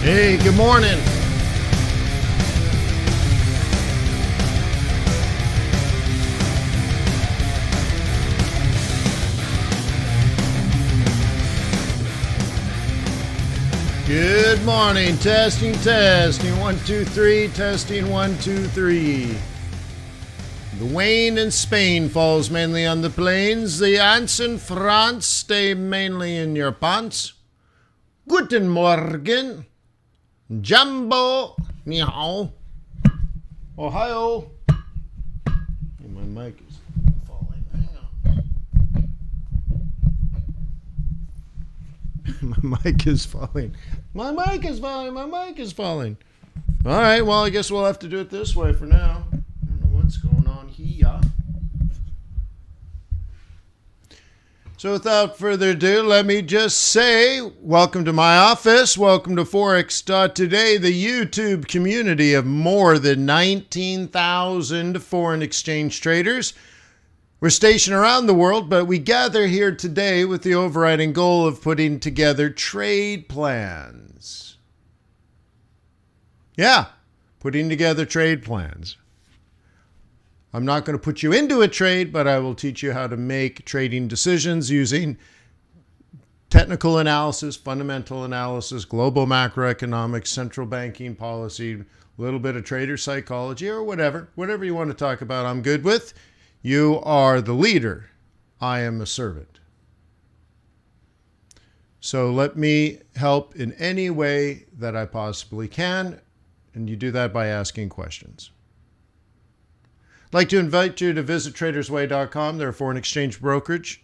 Hey, good morning. Good morning. Testing. 1, 2, 3. Testing 1, 2, 3. The Wayne in Spain falls mainly on the plains. The ants in France stay mainly in your pants. Guten Morgen. Jumbo. Meow. Ohio. Hey, my mic is falling. Hang on. My mic is falling. My mic is falling. All right, well, I guess we'll have to do it this way for now. I don't know what's going on here. So without further ado, let me just say, welcome to my office. Welcome to Forex.Today, the YouTube community of more than 19,000 foreign exchange traders. We're stationed around the world, but we gather here today with the overriding goal of putting together trade plans. Yeah, putting together trade plans. I'm not going to put you into a trade, but I will teach you how to make trading decisions using technical analysis, fundamental analysis, global macroeconomics, central banking policy, a little bit of trader psychology, or whatever you want to talk about, I'm good with. You are the leader. I am a servant. So let me help in any way that I possibly can, and you do that by asking questions. I'd like to invite you to visit tradersway.com. They're a foreign exchange brokerage.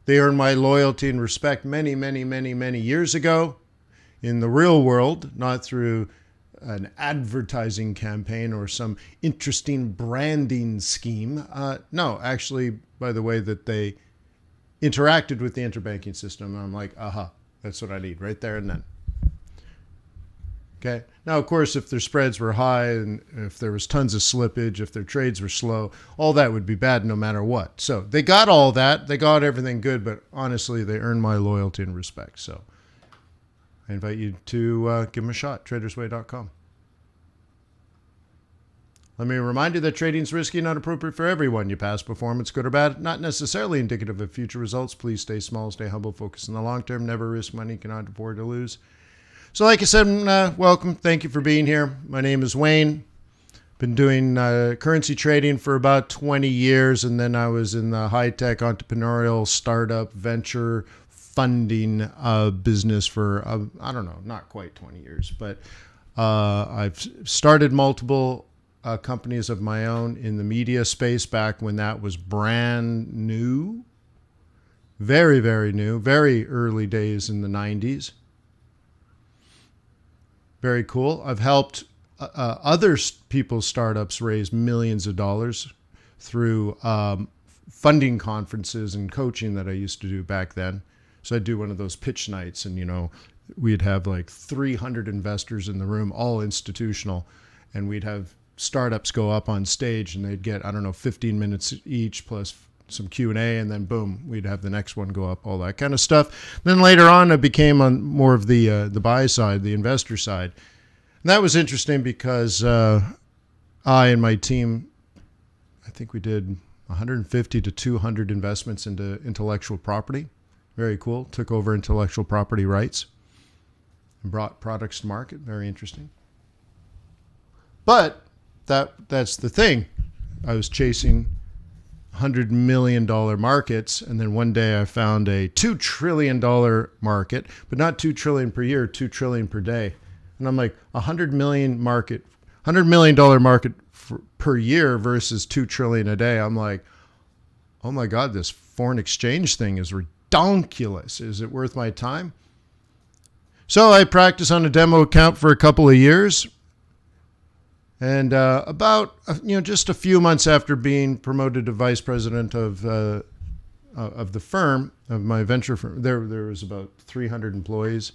They earned my loyalty and respect many years ago in the real world, not through an advertising campaign or some interesting branding scheme. No, actually, by the way that they interacted with the interbanking system, I'm like, aha, that's what I need right there and then. Okay. Now, of course, if their spreads were high and if there was tons of slippage, if their trades were slow, all that would be bad no matter what. So they got all that. They got everything good, but honestly, they earned my loyalty and respect. So I invite you to give them a shot, tradersway.com. Let me remind you that trading is risky, not appropriate for everyone. Your past performance, good or bad, not necessarily indicative of future results. Please stay small, stay humble, focus on the long term, never risk money you cannot afford to lose. So like I said, welcome. Thank you for being here. My name is Wayne. Been doing currency trading for about 20 years, and then I was in the high-tech entrepreneurial startup venture funding business for, I don't know, not quite 20 years, but I've started multiple companies of my own in the media space back when that was brand new. Very, very new, very early days in the 90s. Very cool. I've helped other people's startups raise millions of dollars through funding conferences and coaching that I used to do back then. So I'd do one of those pitch nights and, we'd have like 300 investors in the room, all institutional, and we'd have startups go up on stage and they'd get, 15 minutes each plus some Q&A, and then boom, we'd have the next one go up, all that kind of stuff. Then later on, I became on more of the buy side, the investor side. And that was interesting because I and my team, I think we did 150 to 200 investments into intellectual property. Very cool. Took over intellectual property rights and brought products to market. Very interesting. But that's the thing. I was chasing $100 million markets, and then one day I found a $2 trillion market, but not $2 trillion per year, $2 trillion per day. And I'm like, $100 million market per year versus $2 trillion a day. I'm like, oh my God, this foreign exchange thing is ridiculous. Is it worth my time? So I practiced on a demo account for a couple of years. And just a few months after being promoted to vice president of the firm, of my venture firm, there was about 300 employees.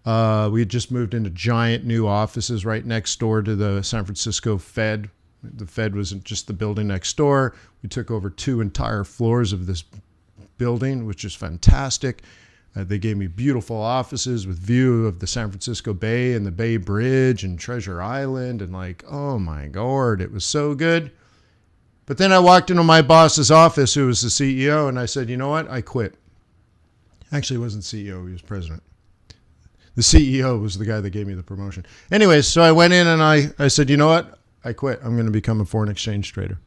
We had just moved into giant new offices right next door to the San Francisco Fed. The Fed was just the building next door. We took over 2 entire floors of this building, which is fantastic. They gave me beautiful offices with view of the San Francisco Bay and the Bay Bridge and Treasure Island. And like, oh my God, it was so good. But then I walked into my boss's office, who was the CEO, and I said, you know what? I quit. Actually, he wasn't CEO. He was president. The CEO was the guy that gave me the promotion. Anyways, so I went in and I said, you know what? I quit. I'm going to become a foreign exchange trader.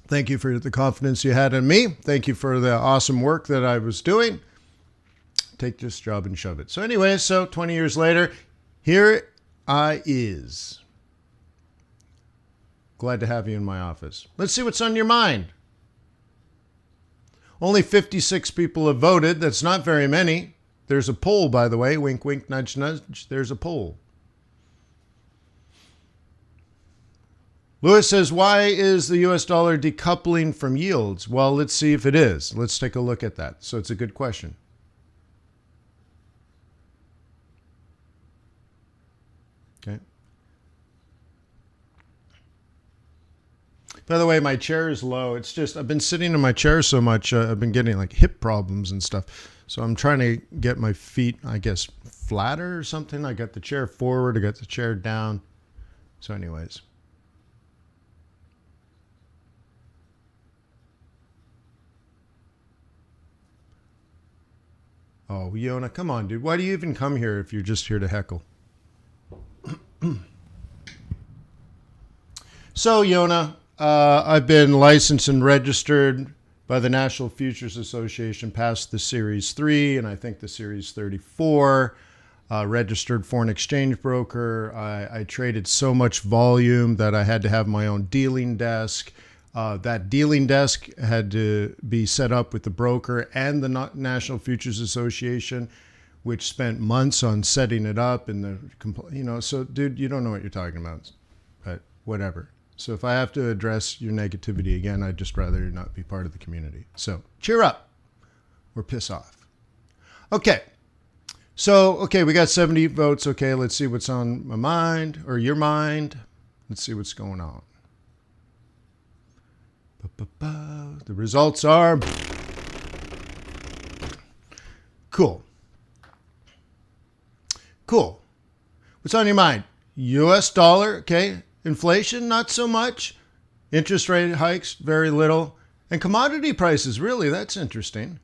Thank you for the confidence you had in me. Thank you for the awesome work that I was doing. Take this job and shove it. So anyways, so 20 years later, here I is. Glad to have you in my office. Let's see what's on your mind. Only 56 people have voted. That's not very many. There's a poll, by the way. Wink, wink, nudge, nudge. There's a poll. Lewis says, why is the US dollar decoupling from yields? Well, let's see if it is. Let's take a look at that. So it's a good question. Okay. By the way, my chair is low. It's just, I've been sitting in my chair so much, I've been getting like hip problems and stuff. So I'm trying to get my feet, I guess, flatter or something. I got the chair forward, I got the chair down. So anyways. Oh, Yona, come on, dude. Why do you even come here if you're just here to heckle? So, Yona, I've been licensed and registered by the National Futures Association past the Series 3 and I think the Series 34. Registered foreign exchange broker. I traded so much volume that I had to have my own dealing desk. That dealing desk had to be set up with the broker and the National Futures Association, which spent months on setting it up. And so dude, you don't know what you're talking about, but whatever. So if I have to address your negativity again, I'd just rather not be part of the community. So cheer up or piss off. Okay. So, okay, we got 70 votes. Okay, let's see what's on my mind or your mind. Let's see what's going on. The results are cool. Cool. What's on your mind? US dollar, okay. Inflation, not so much. Interest rate hikes, very little. And commodity prices, really, that's interesting.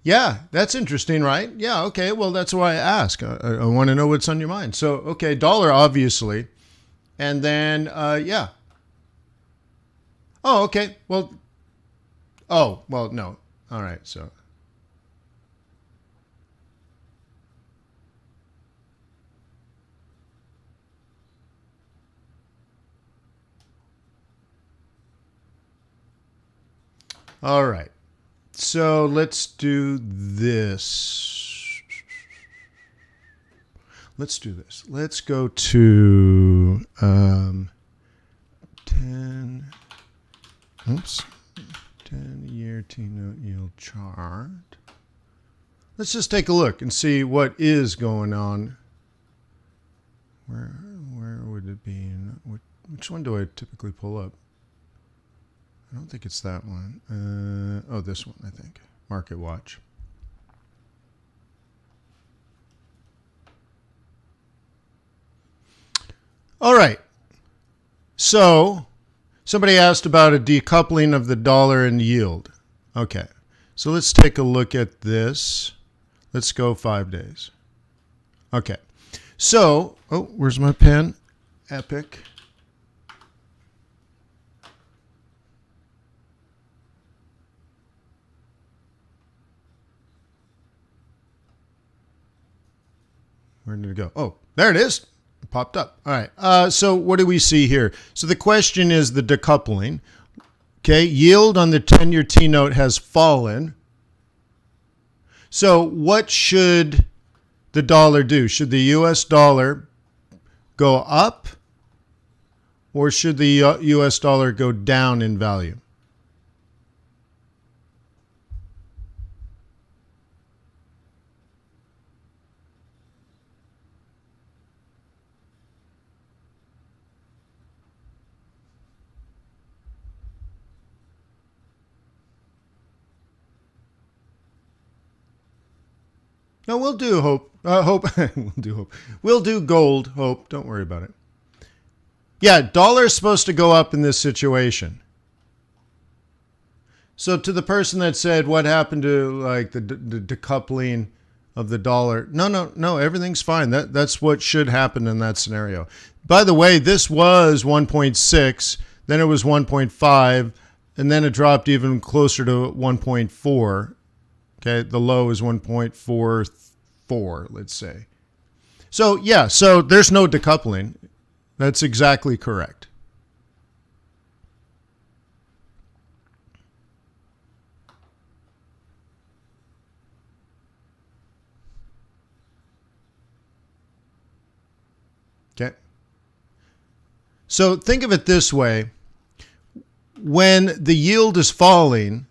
Yeah, that's interesting, right? Yeah, okay, well, that's why I ask. I want to know what's on your mind. So, okay, dollar, obviously. And then, yeah. Oh, okay, well, no. All right, so. All right. So let's do this. Let's do this. Let's go to 10-year T-note yield chart. Let's just take a look and see what is going on. Where would it be? Which one do I typically pull up? I don't think it's that one. This one, I think. Market Watch. All right. So, somebody asked about a decoupling of the dollar and yield. Okay. So, let's take a look at this. Let's go 5 days. Okay. So, where's my pen? Epic. Where did it go? Oh, there it is. It popped up. All right. So what do we see here? So the question is the decoupling. Okay. Yield on the 10-year T-note has fallen. So what should the dollar do? Should the US dollar go up or should the US dollar go down in value? No, we'll do hope. Hope. We'll do hope. We'll do gold. Hope. Don't worry about it. Yeah, dollar is supposed to go up in this situation. So to the person that said, what happened to like the decoupling of the dollar? No, everything's fine. That's what should happen in that scenario. By the way, this was 1.6, then it was 1.5, and then it dropped even closer to 1.4. Okay, the low is 1.44, let's say. So yeah, so there's no decoupling. That's exactly correct. Okay. So think of it this way. When the yield is falling,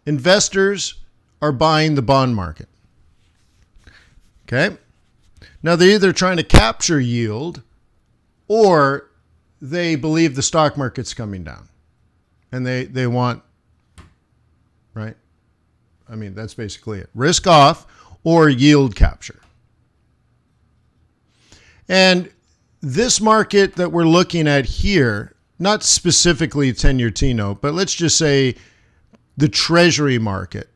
investors are buying the bond market. Okay. Now they're either trying to capture yield or they believe the stock market's coming down and they want, right? I mean, that's basically it. Risk off or yield capture. And this market that we're looking at here, not specifically 10-year T-note, but let's just say the treasury market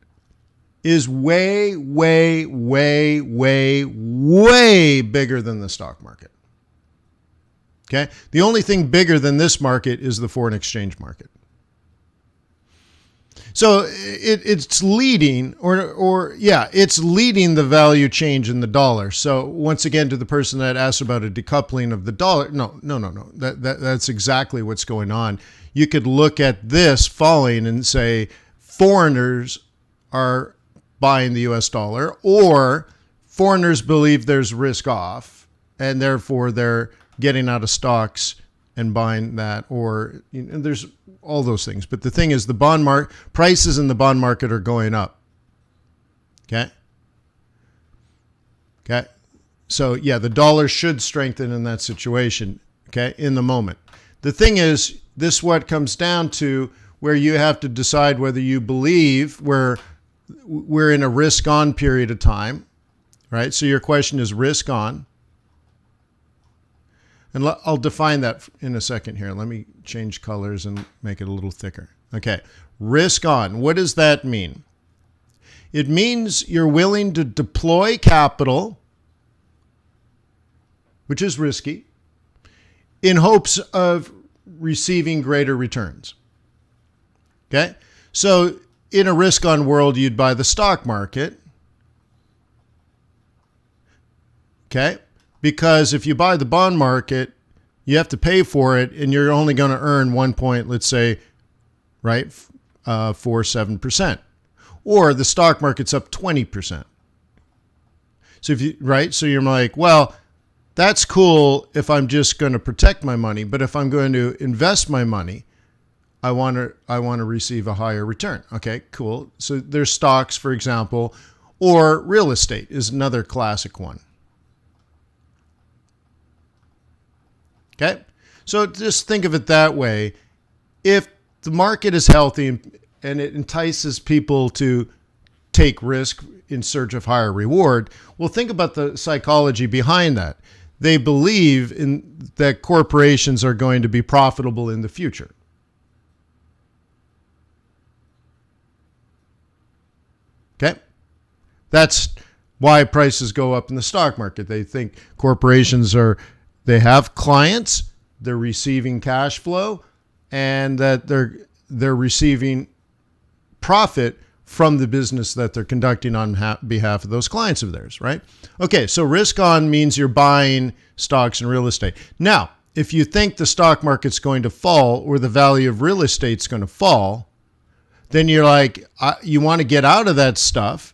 is way, way, way, way, way bigger than the stock market. Okay? The only thing bigger than this market is the foreign exchange market. So it's leading, it's leading the value change in the dollar. So once again, to the person that asked about a decoupling of the dollar, no. That's exactly what's going on. You could look at this falling and say foreigners are buying the US dollar, or foreigners believe there's risk off, and therefore they're getting out of stocks and buying that, or there's all those things. But the thing is, the bond market prices in the bond market are going up. Okay. So yeah, the dollar should strengthen in that situation. Okay, in the moment. The thing is, this what comes down to where you have to decide whether you believe we're in a risk on period of time, right? So your question is risk on. And I'll define that in a second here. Let me change colors and make it a little thicker. Okay, risk on. What does that mean? It means you're willing to deploy capital, which is risky, in hopes of receiving greater returns. Okay, so in a risk on world, you'd buy the stock market. Okay. Because if you buy the bond market, you have to pay for it, and you're only going to earn 1 point, let's say, right, 47%. Or the stock market's up 20%. So if you, right, so you're like, well, that's cool if I'm just going to protect my money, but if I'm going to invest my money, I want to receive a higher return. Okay, cool. So there's stocks, for example, or real estate is another classic one. Okay, so just think of it that way. If the market is healthy and it entices people to take risk in search of higher reward, well, think about the psychology behind that. They believe in that corporations are going to be profitable in the future. Okay, that's why prices go up in the stock market. They think corporations they have clients, they're receiving cash flow, and that they're receiving profit from the business that they're conducting on behalf of those clients of theirs, right? Okay, so risk on means you're buying stocks and real estate. Now, if you think the stock market's going to fall or the value of real estate's going to fall, then you're like, you want to get out of that stuff.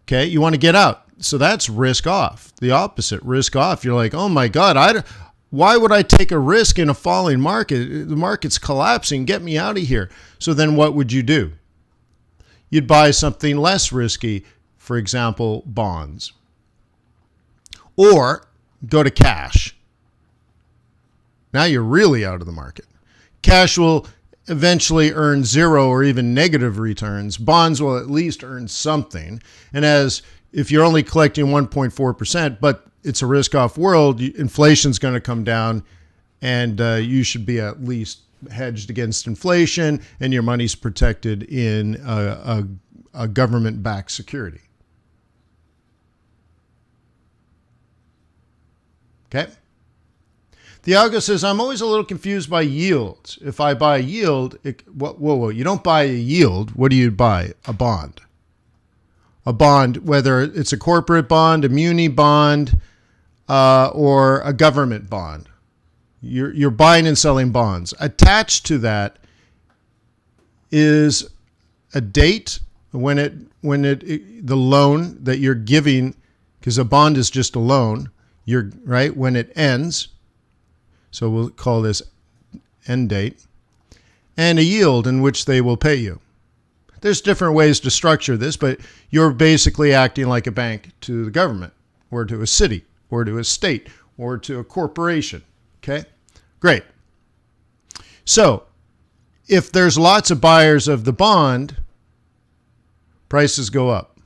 Okay, you want to get out. So that's risk off. The opposite, risk off. You're like, oh my God, why would I take a risk in a falling market? The market's collapsing. Get me out of here. So then what would you do? You'd buy something less risky, for example, bonds. Or go to cash. Now you're really out of the market. Cash will eventually earn zero or even negative returns. Bonds will at least earn something. And as if you're only collecting 1.4%, but it's a risk-off world, inflation's going to come down, and you should be at least hedged against inflation, and your money's protected in a government-backed security. Okay? Thiago says, I'm always a little confused by yields. If I buy a yield, whoa, you don't buy a yield. What do you buy? A bond. A bond, whether it's a corporate bond, a muni bond, or a government bond. You're buying and selling bonds. Attached to that is a date when the loan that you're giving, because a bond is just a loan, when it ends. So we'll call this end date, and a yield in which they will pay you. There's different ways to structure this, but you're basically acting like a bank to the government, or to a city, or to a state, or to a corporation. Okay, great. So if there's lots of buyers of the bond, prices go up.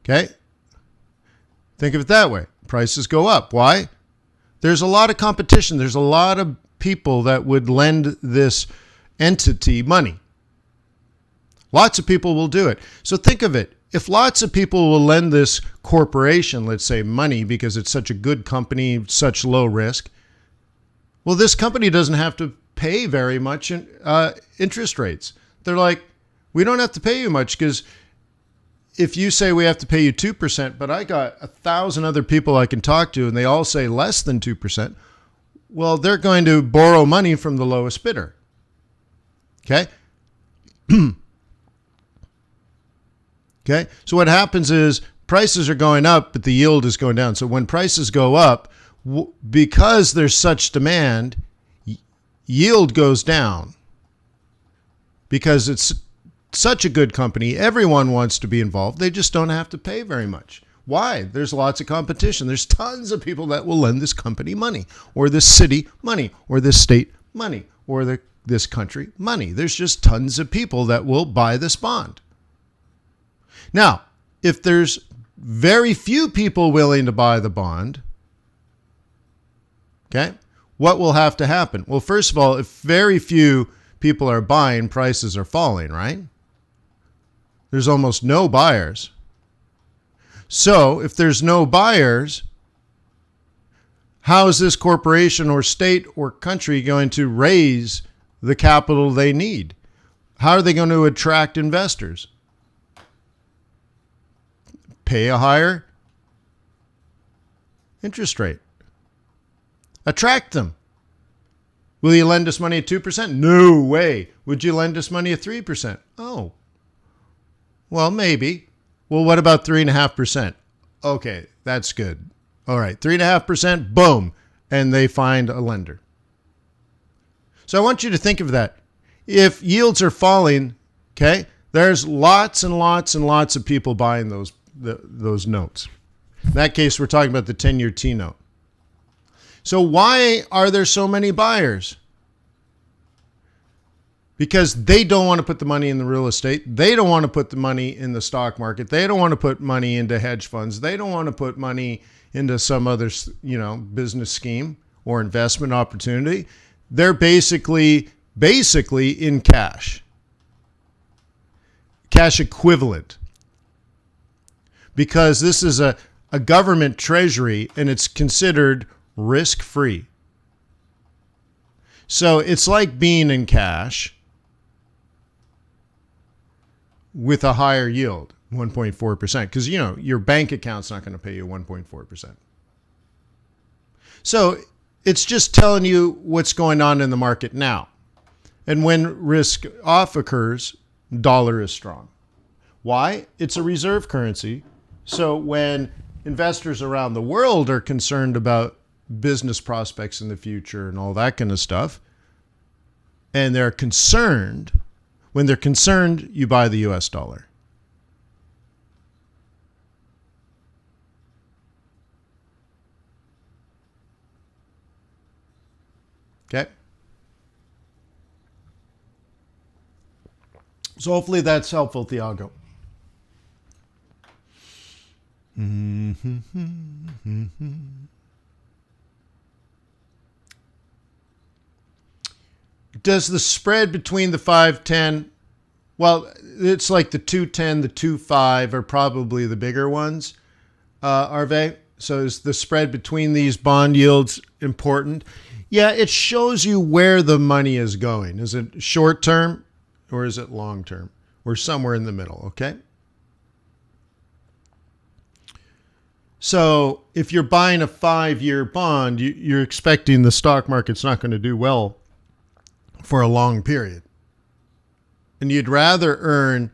Okay? Think of it that way. Prices go up. Why? There's a lot of competition. There's a lot of people that would lend this entity money. Lots of people will do it. So think of it. If lots of people will lend this corporation, let's say, money because it's such a good company, such low risk, well, this company doesn't have to pay very much in interest rates. They're like, we don't have to pay you much because if you say we have to pay you 2%, but I got 1,000 other people I can talk to and they all say less than 2%, well, they're going to borrow money from the lowest bidder. Okay? Okay? So what happens is prices are going up, but the yield is going down. So when prices go up, because there's such demand, yield goes down because it's such a good company. Everyone wants to be involved. They just don't have to pay very much. Why? There's lots of competition. There's tons of people that will lend this company money, or this city money, or this state money, or this country money. There's just tons of people that will buy this bond. Now, if there's very few people willing to buy the bond, okay, what will have to happen? Well, first of all, if very few people are buying, prices are falling, right? There's almost no buyers. So if there's no buyers, how is this corporation or state or country going to raise the capital they need? How are they going to attract investors? Pay a higher interest rate. Attract them. Will you lend us money at 2%? No way. Would you lend us money at 3%? Oh. Well, maybe. Well, what about 3.5%? Okay, that's good. All right, 3.5%, boom, and they find a lender. So I want you to think of that. If yields are falling, okay, there's lots and lots and lots of people buying those notes. In that case, we're talking about the 10-year T-note. So why are there so many buyers? Because they don't want to put the money in the real estate. They don't want to put the money in the stock market. They don't want to put money into hedge funds. They don't want to put money into some other, business scheme or investment opportunity. They're basically in cash equivalent, because this is a government treasury and it's considered risk-free. So it's like being in cash with a higher yield, 1.4%, because your bank account's not going to pay you 1.4%. So it's just telling you what's going on in the market now. And when risk off occurs, dollar is strong. Why? It's a reserve currency. So when investors around the world are concerned about business prospects in the future and all that kind of stuff, and they're concerned, when they're concerned, you buy the US dollar. Okay? So hopefully that's helpful, Thiago. Does the spread between the 5-10, well, it's like the 2-10, the 2-5 are probably the bigger ones, Arve. So is the spread between these bond yields important? Yeah, it shows you where the money is going. Is it short term or is it long term? We're somewhere in the middle, okay? So if you're buying a 5-year bond, you're expecting the stock market's not going to do well for a long period. And you'd rather earn,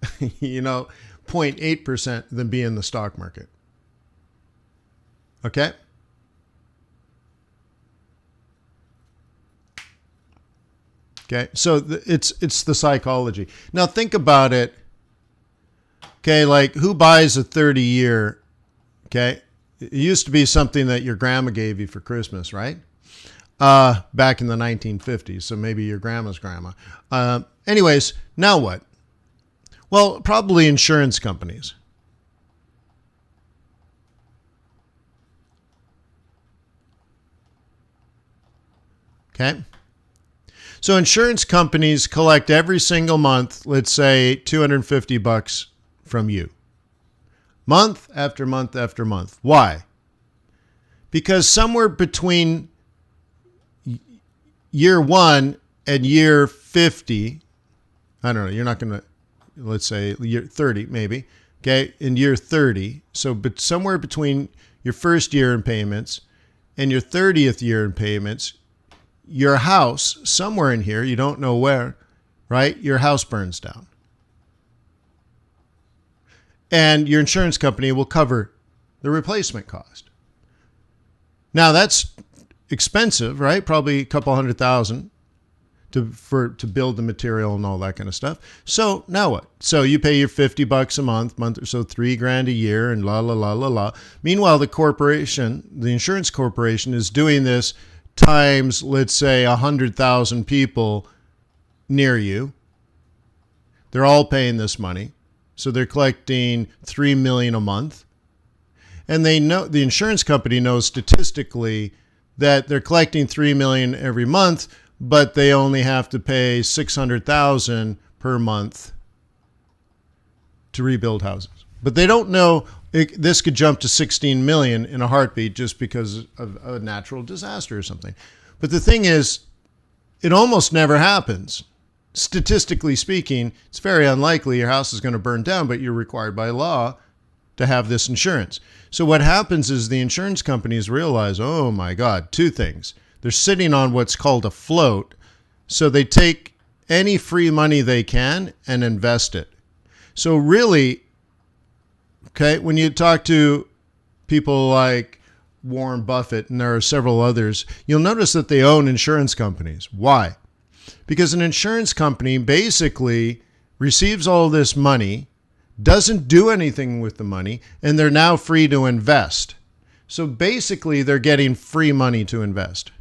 0.8% than be in the stock market. Okay? Okay, so it's the psychology. Now think about it. Okay, like who buys a 30-year? Okay, it used to be something that your grandma gave you for Christmas, right? Back in the 1950s, so maybe your grandma's grandma. Anyways, now what? Well, probably insurance companies. Okay. So insurance companies collect every single month, let's say $250 from you. Month after month after month. Why? Because somewhere between year 1 and year 50, I don't know, you're not going to, let's say year 30 maybe, okay, in year 30. So but somewhere between your first year in payments and your 30th year in payments, your house, somewhere in here, you don't know where, right? Your house burns down. And your insurance company will cover the replacement cost. Now that's expensive, right? Probably a couple $100,000 to build the material and all that kind of stuff. So now what? So you pay your $50 a month or so, $3,000 a year, and la la la la la. Meanwhile, the insurance corporation, is doing this times, let's say, 100,000 people near you. They're all paying this money. So they're collecting $3 million a month. And they know, the insurance company knows statistically that they're collecting $3 million every month, but they only have to pay $600,000 per month to rebuild houses. But they don't know this could jump to 16 million in a heartbeat just because of a natural disaster or something. But the thing is, it almost never happens. Statistically speaking, it's very unlikely your house is going to burn down, but you're required by law to have this insurance. So what happens is the insurance companies realize, oh my God, two things. They're sitting on what's called a float. So they take any free money they can and invest it. So really, okay, when you talk to people like Warren Buffett, and there are several others, you'll notice that they own insurance companies. Why? Because an insurance company basically receives all this money, doesn't do anything with the money, and they're now free to invest. So basically, they're getting free money to invest.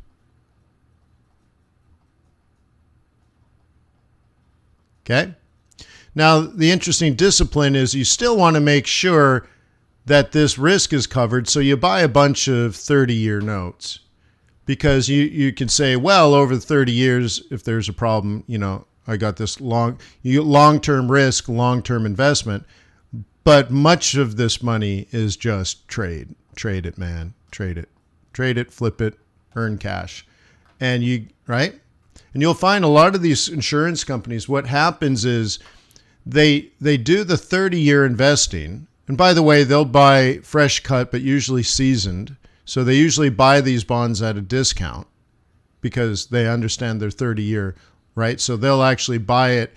Okay? Now, the interesting discipline is you still want to make sure that this risk is covered, so you buy a bunch of 30-year notes. Because you can say, well, over 30 years, if there's a problem, I got this long-term risk, long-term investment. But much of this money is just trade. Trade it, man. Trade it. Trade it, flip it, earn cash. And right? And you'll find a lot of these insurance companies, what happens is they do the 30-year investing. And by the way, they'll buy fresh cut, but usually seasoned. So they usually buy these bonds at a discount because they understand their 30-year, right? So they'll actually buy it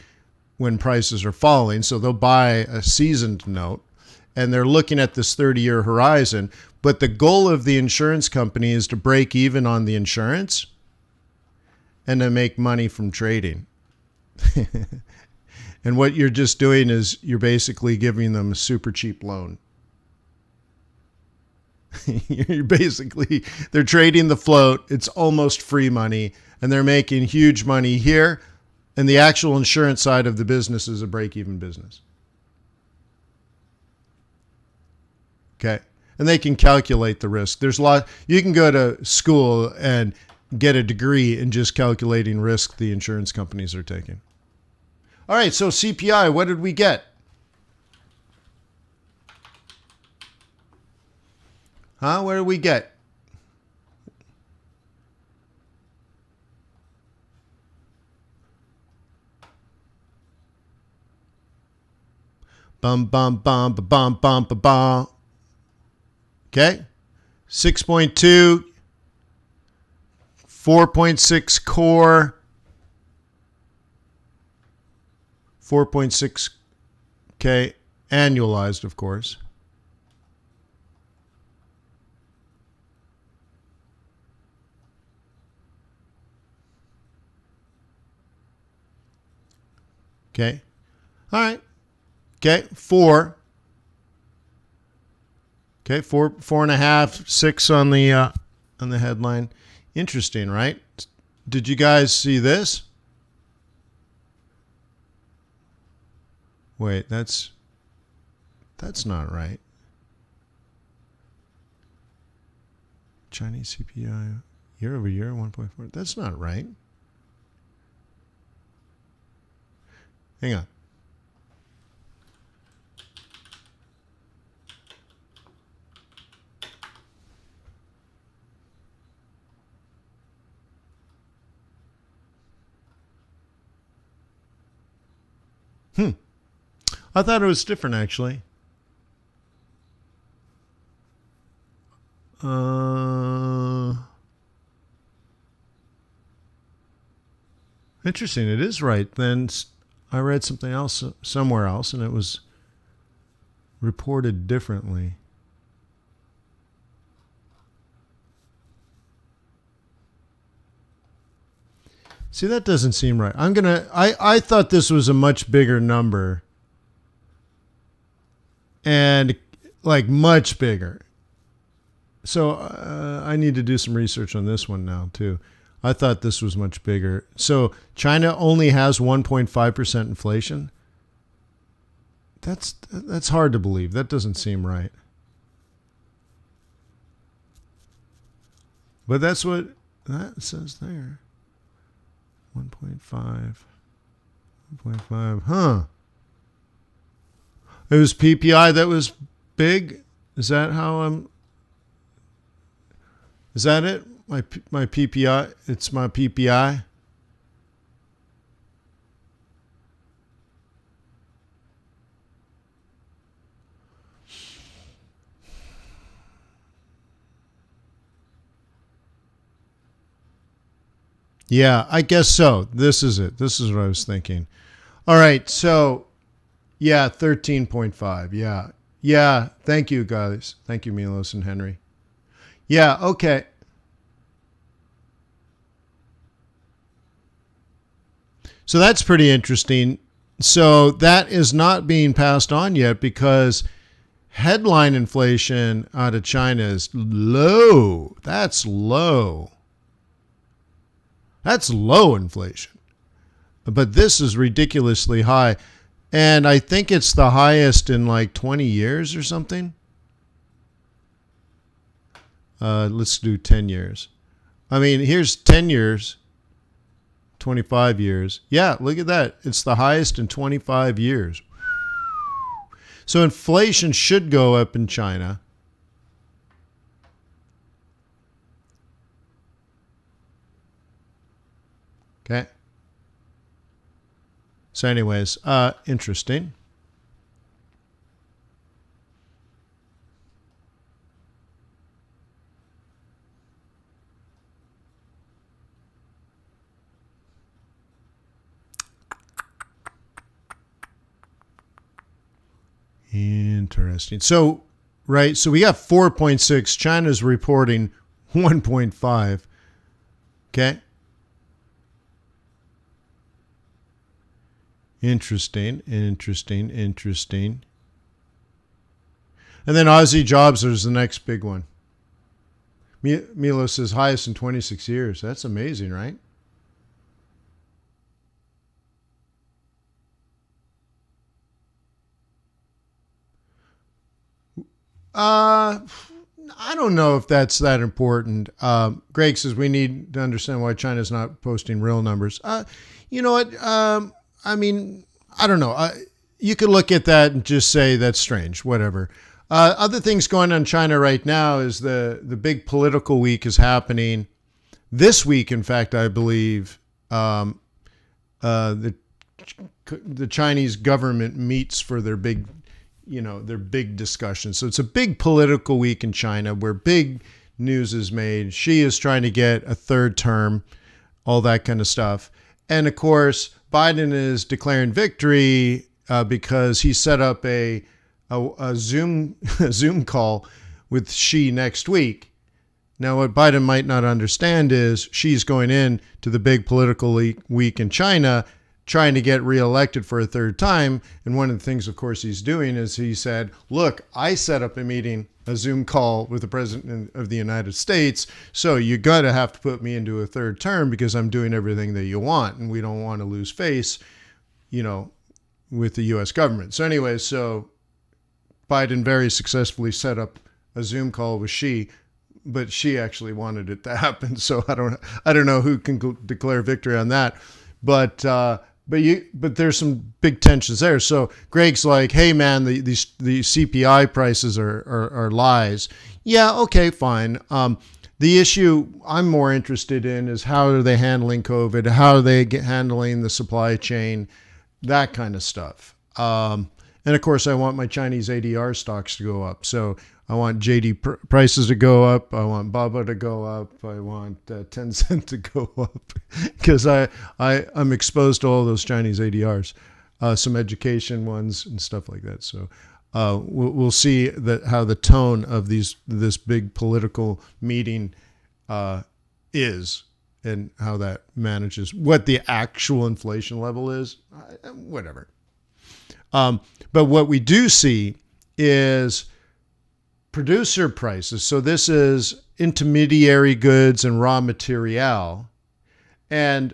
when prices are falling. So they'll buy a seasoned note, and they're looking at this 30-year horizon. But the goal of the insurance company is to break even on the insurance and to make money from trading. And what you're just doing is you're basically giving them a super cheap loan. They're trading the float. It's almost free money, and they're making huge money here, And the actual insurance side of the business is a break-even business. Okay. And they can calculate the risk. There's a lot. You can go to school and get a degree in just calculating risk the insurance companies are taking. All right. So CPI, what did we get? What did we get? Bum, bum, bum, ba, bum, bum, ba, bum. Okay. 6.2, 4.6 core, 4.6, okay, annualized, of course. Okay. All right. Okay. 4. Okay. 4.5, 6 on the headline. Interesting, right? Did you guys see this? Wait, that's not right. Chinese CPI year over year 1.4. That's not right. Hang on. I thought it was different, actually. Interesting. It is right. Then I read something else somewhere else, and it was reported differently. See, that doesn't seem right. I thought this was a much bigger number. And like much bigger. So I need to do some research on this one now too. I thought this was much bigger. So China only has 1.5% inflation. That's hard to believe. That doesn't seem right. But that's what that says there. 1.5. 1.5. Huh. It was PPI that was big. Is that how I'm? Is that it? My PPI. It's my PPI. Yeah, I guess so. This is it. This is what I was thinking. All right, so. Yeah, 13.5. Yeah. Yeah. Thank you, guys. Thank you, Milos and Henry. Yeah, okay. So that's pretty interesting. So that is not being passed on yet because headline inflation out of China is low. That's low. That's low inflation. But this is ridiculously high. And I think it's the highest in like 20 years or something. Let's do 10 years. I mean, here's 10 years, 25 years. Yeah, look at that. It's the highest in 25 years. So inflation should go up in China. Okay. So anyways, interesting. Interesting. So, right, so we got 4.6. China's reporting 1.5. Okay. Interesting. And then Aussie jobs is the next big one. Milos says highest in 26 years. That's amazing, right? I don't know if that's that important. Greg says we need to understand why China's not posting real numbers. You know what? I mean, I don't know. You could look at that and just say that's strange, whatever. Other things going on in China right now is the big political week is happening this week. In fact, I believe the Chinese government meets for their big discussion. So it's a big political week in China where big news is made. Xi is trying to get a third term, all that kind of stuff. And of course, Biden is declaring victory because he set up a Zoom call with Xi next week. Now, what Biden might not understand is Xi's going in to the big political week in China trying to get reelected for a third time. And one of the things, of course, he's doing is he said, look, I set up a meeting, a Zoom call with the president of the United States. So you got to have to put me into a third term because I'm doing everything that you want. And we don't want to lose face, with the U.S. government. So anyway, so Biden very successfully set up a Zoom call with Xi, but Xi actually wanted it to happen. So I don't know who can declare victory on that. But there's some big tensions there. So Greg's like, hey man, the CPI prices are lies. Yeah, okay, fine. The issue I'm more interested in is how are they handling COVID? How are they handling the supply chain? That kind of stuff. And of course, I want my Chinese ADR stocks to go up. So I want JD prices to go up. I want Baba to go up. I want Tencent to go up because I'm exposed to all those Chinese ADRs, some education ones and stuff like that. So we'll see how the tone of this big political meeting is and how that manages what the actual inflation level is. Whatever. But what we do see is producer prices. So this is intermediary goods and raw material, and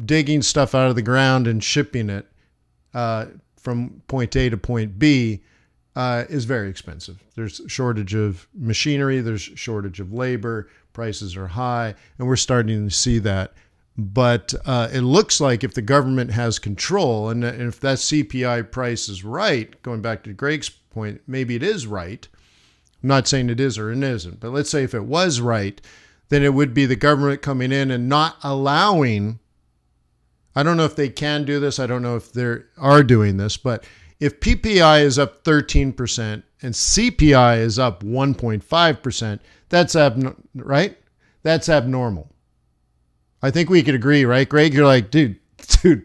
digging stuff out of the ground and shipping it from point A to point B is very expensive. There's shortage of machinery, there's shortage of labor, prices are high, and we're starting to see that. But it looks like if the government has control, and if that CPI price is right, going back to Greg's point, maybe it is right. I'm not saying it is or it isn't, but let's say if it was right, then it would be the government coming in and not allowing, I don't know if they can do this, I don't know if they are doing this, but if PPI is up 13% and CPI is up 1.5%, that's right? That's abnormal. I think we could agree, right, Greg? You're like, dude,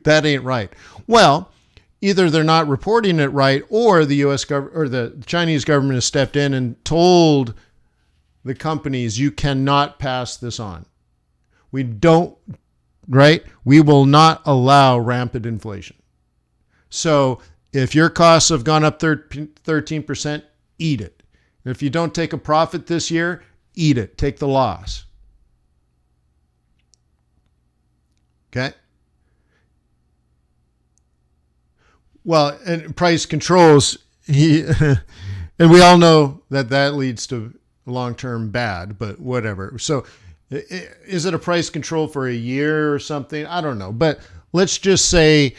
that ain't right. Well, either they're not reporting it right, or the U.S. government or the Chinese government has stepped in and told the companies, you cannot pass this on. We will not allow rampant inflation. So if your costs have gone up 13%, eat it. If you don't take a profit this year, eat it. Take the loss. Okay. Well, and price controls, and we all know that leads to long-term bad, but whatever. So is it a price control for a year or something? I don't know. But let's just say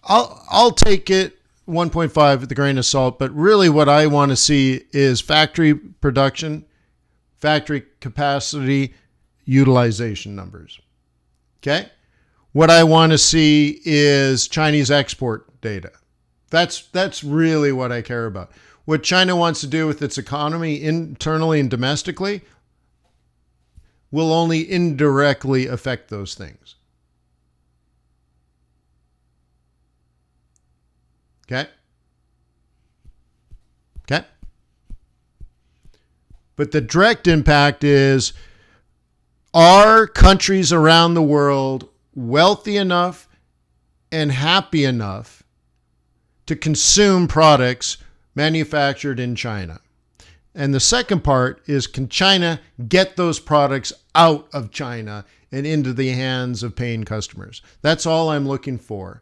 I'll take it 1.5 with a grain of salt, but really what I want to see is factory production, factory capacity, utilization numbers. Okay? What I want to see is Chinese export data. That's really what I care about. What China wants to do with its economy internally and domestically will only indirectly affect those things. Okay? Okay? But the direct impact is, are countries around the world wealthy enough and happy enough to consume products manufactured in China? And the second part is, can China get those products out of China and into the hands of paying customers? That's all I'm looking for.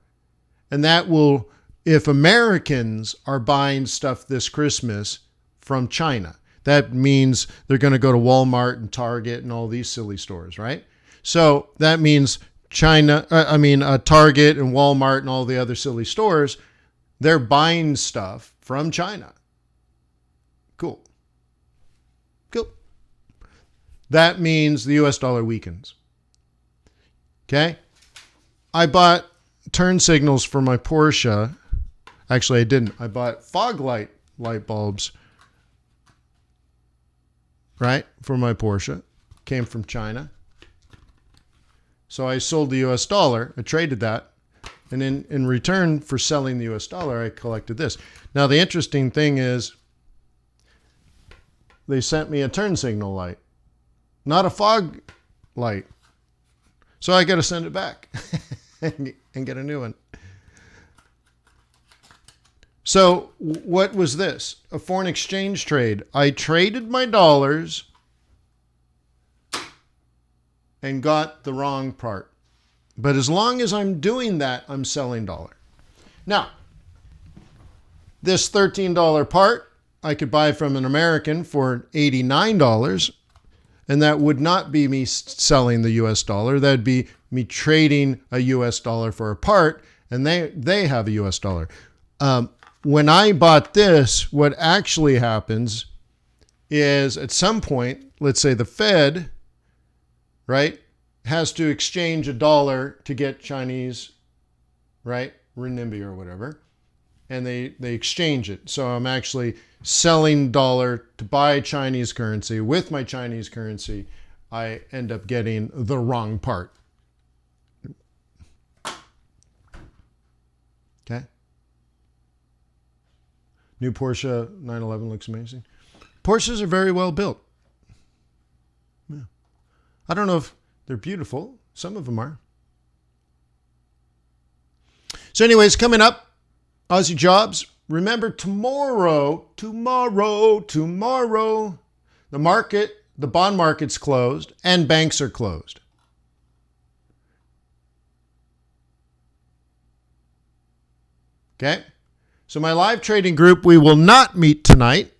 And that will, if Americans are buying stuff this Christmas from China. That means they're going to go to Walmart and Target and all these silly stores, right? So that means Target and Walmart and all the other silly stores, they're buying stuff from China. Cool. That means the US dollar weakens. Okay? I bought turn signals for my Porsche. Actually, I didn't. I bought fog light bulbs, right, for my Porsche. Came from China. So I sold the US dollar. I traded that. And in return for selling the US dollar, I collected this. Now, the interesting thing is they sent me a turn signal light, not a fog light. So I got to send it back and get a new one. So what was this? A foreign exchange trade. I traded my dollars and got the wrong part. But as long as I'm doing that, I'm selling dollar. Now, this $13 part, I could buy from an American for $89, and that would not be me selling the US dollar. That'd be me trading a US dollar for a part, and they have a US dollar. When I bought this, what actually happens is at some point, let's say the Fed, right, has to exchange a dollar to get Chinese, right, renminbi or whatever, and they exchange it. So I'm actually selling dollar to buy Chinese currency. With my Chinese currency, I end up getting the wrong part. Okay. New Porsche 911 looks amazing. Porsches are very well built. Yeah. I don't know if they're beautiful. Some of them are. So anyways, coming up, Aussie Jobs. Remember tomorrow, the bond market's closed and banks are closed. Okay? So my live trading group, we will not meet tonight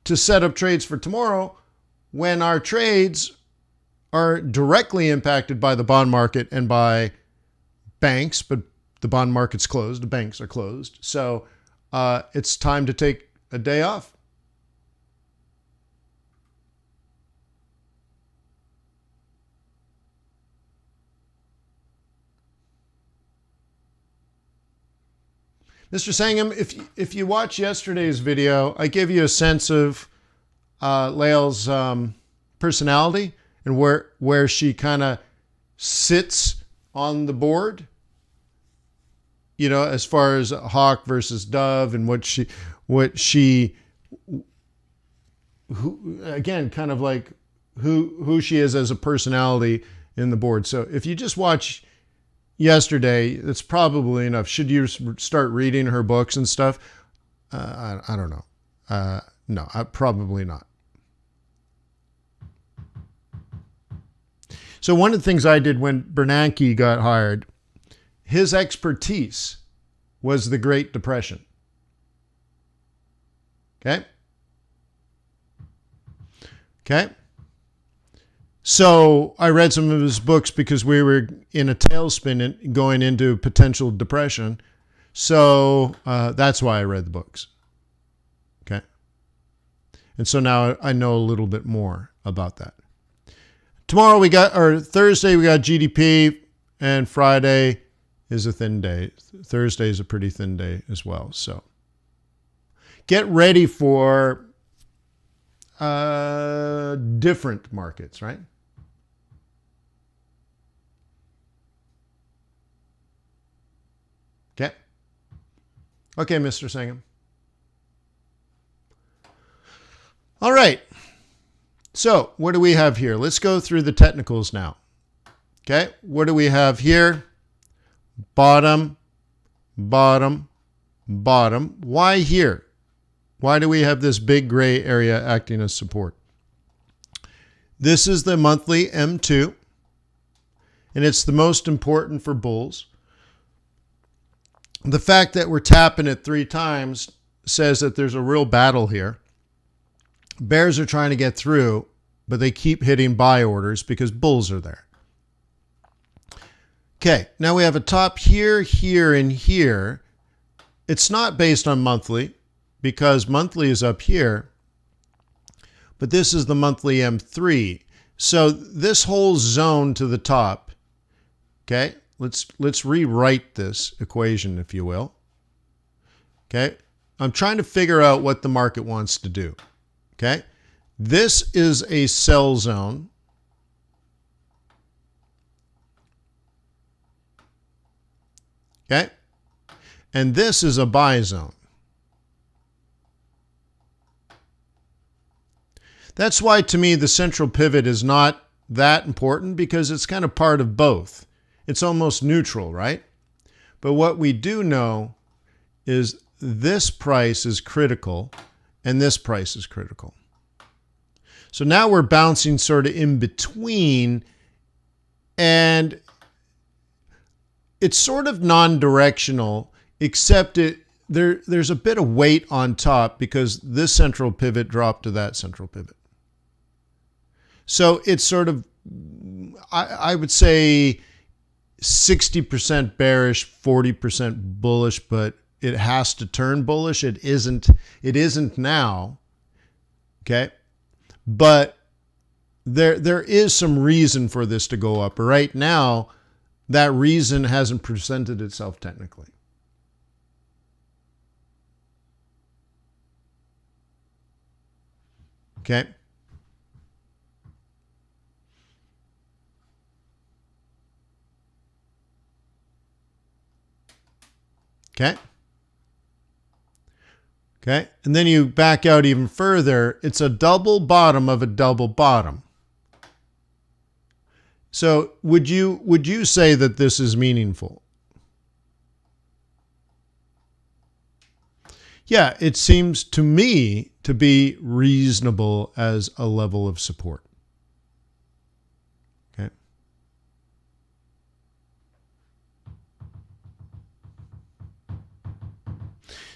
to set up trades for tomorrow when our trades are directly impacted by the bond market and by banks, but the bond market's closed, the banks are closed. So it's time to take a day off. Mr. Sangam, if you watch yesterday's video, I gave you a sense of Lael's personality and where she kind of sits on the board. You know, as far as hawk versus dove and again, kind of like who she is as a personality in the board. So if you just watch yesterday, that's probably enough. Should you start reading her books and stuff? I don't know. No, probably not. So one of the things I did when Bernanke got hired, his expertise was the Great Depression. Okay? So I read some of his books because we were in a tailspin going into potential depression. So that's why I read the books. Okay? And so now I know a little bit more about that. Thursday we got GDP, and Friday is a thin day. Thursday is a pretty thin day as well. So get ready for different markets, right? Okay, Mr. Sangam. All right. So what do we have here? Let's go through the technicals now. Okay, what do we have here? Bottom, bottom, bottom. Why here? Why do we have this big gray area acting as support? This is the monthly M2, and it's the most important for bulls. The fact that we're tapping it 3 times says that there's a real battle here. Bears are trying to get through, but they keep hitting buy orders because bulls are there. Okay, now we have a top here, here, and here. It's not based on monthly because monthly is up here, but this is the monthly M3. So this whole zone to the top, okay, let's rewrite this equation, if you will. Okay, I'm trying to figure out what the market wants to do. Okay, this is a sell zone. Okay, and this is a buy zone. That's why, to me, the central pivot is not that important because it's kind of part of both. It's almost neutral, right? But what we do know is this price is critical and this price is critical. So now we're bouncing sort of in between, and it's sort of non-directional, except there's a bit of weight on top because this central pivot dropped to that central pivot. So it's sort of, I would say 60% bearish, 40% bullish, but it has to turn bullish. It isn't now. Okay. But there is some reason for this to go up. Right now, that reason hasn't presented itself technically. Okay. Okay. Okay. And then you back out even further. It's a double bottom of a double bottom. So would you say that this is meaningful? Yeah, it seems to me to be reasonable as a level of support. Okay.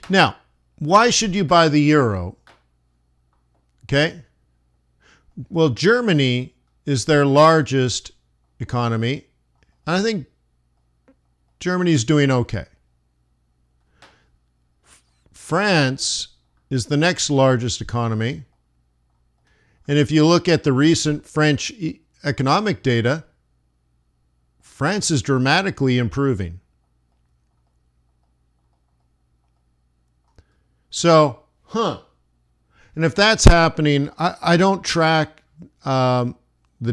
Now, why should you buy the euro? Okay. Well, Germany is their largest economy, and I think Germany's doing okay. France is the next largest economy, and if you look at the recent French economic data, France is dramatically improving. So, and if that's happening, I don't track the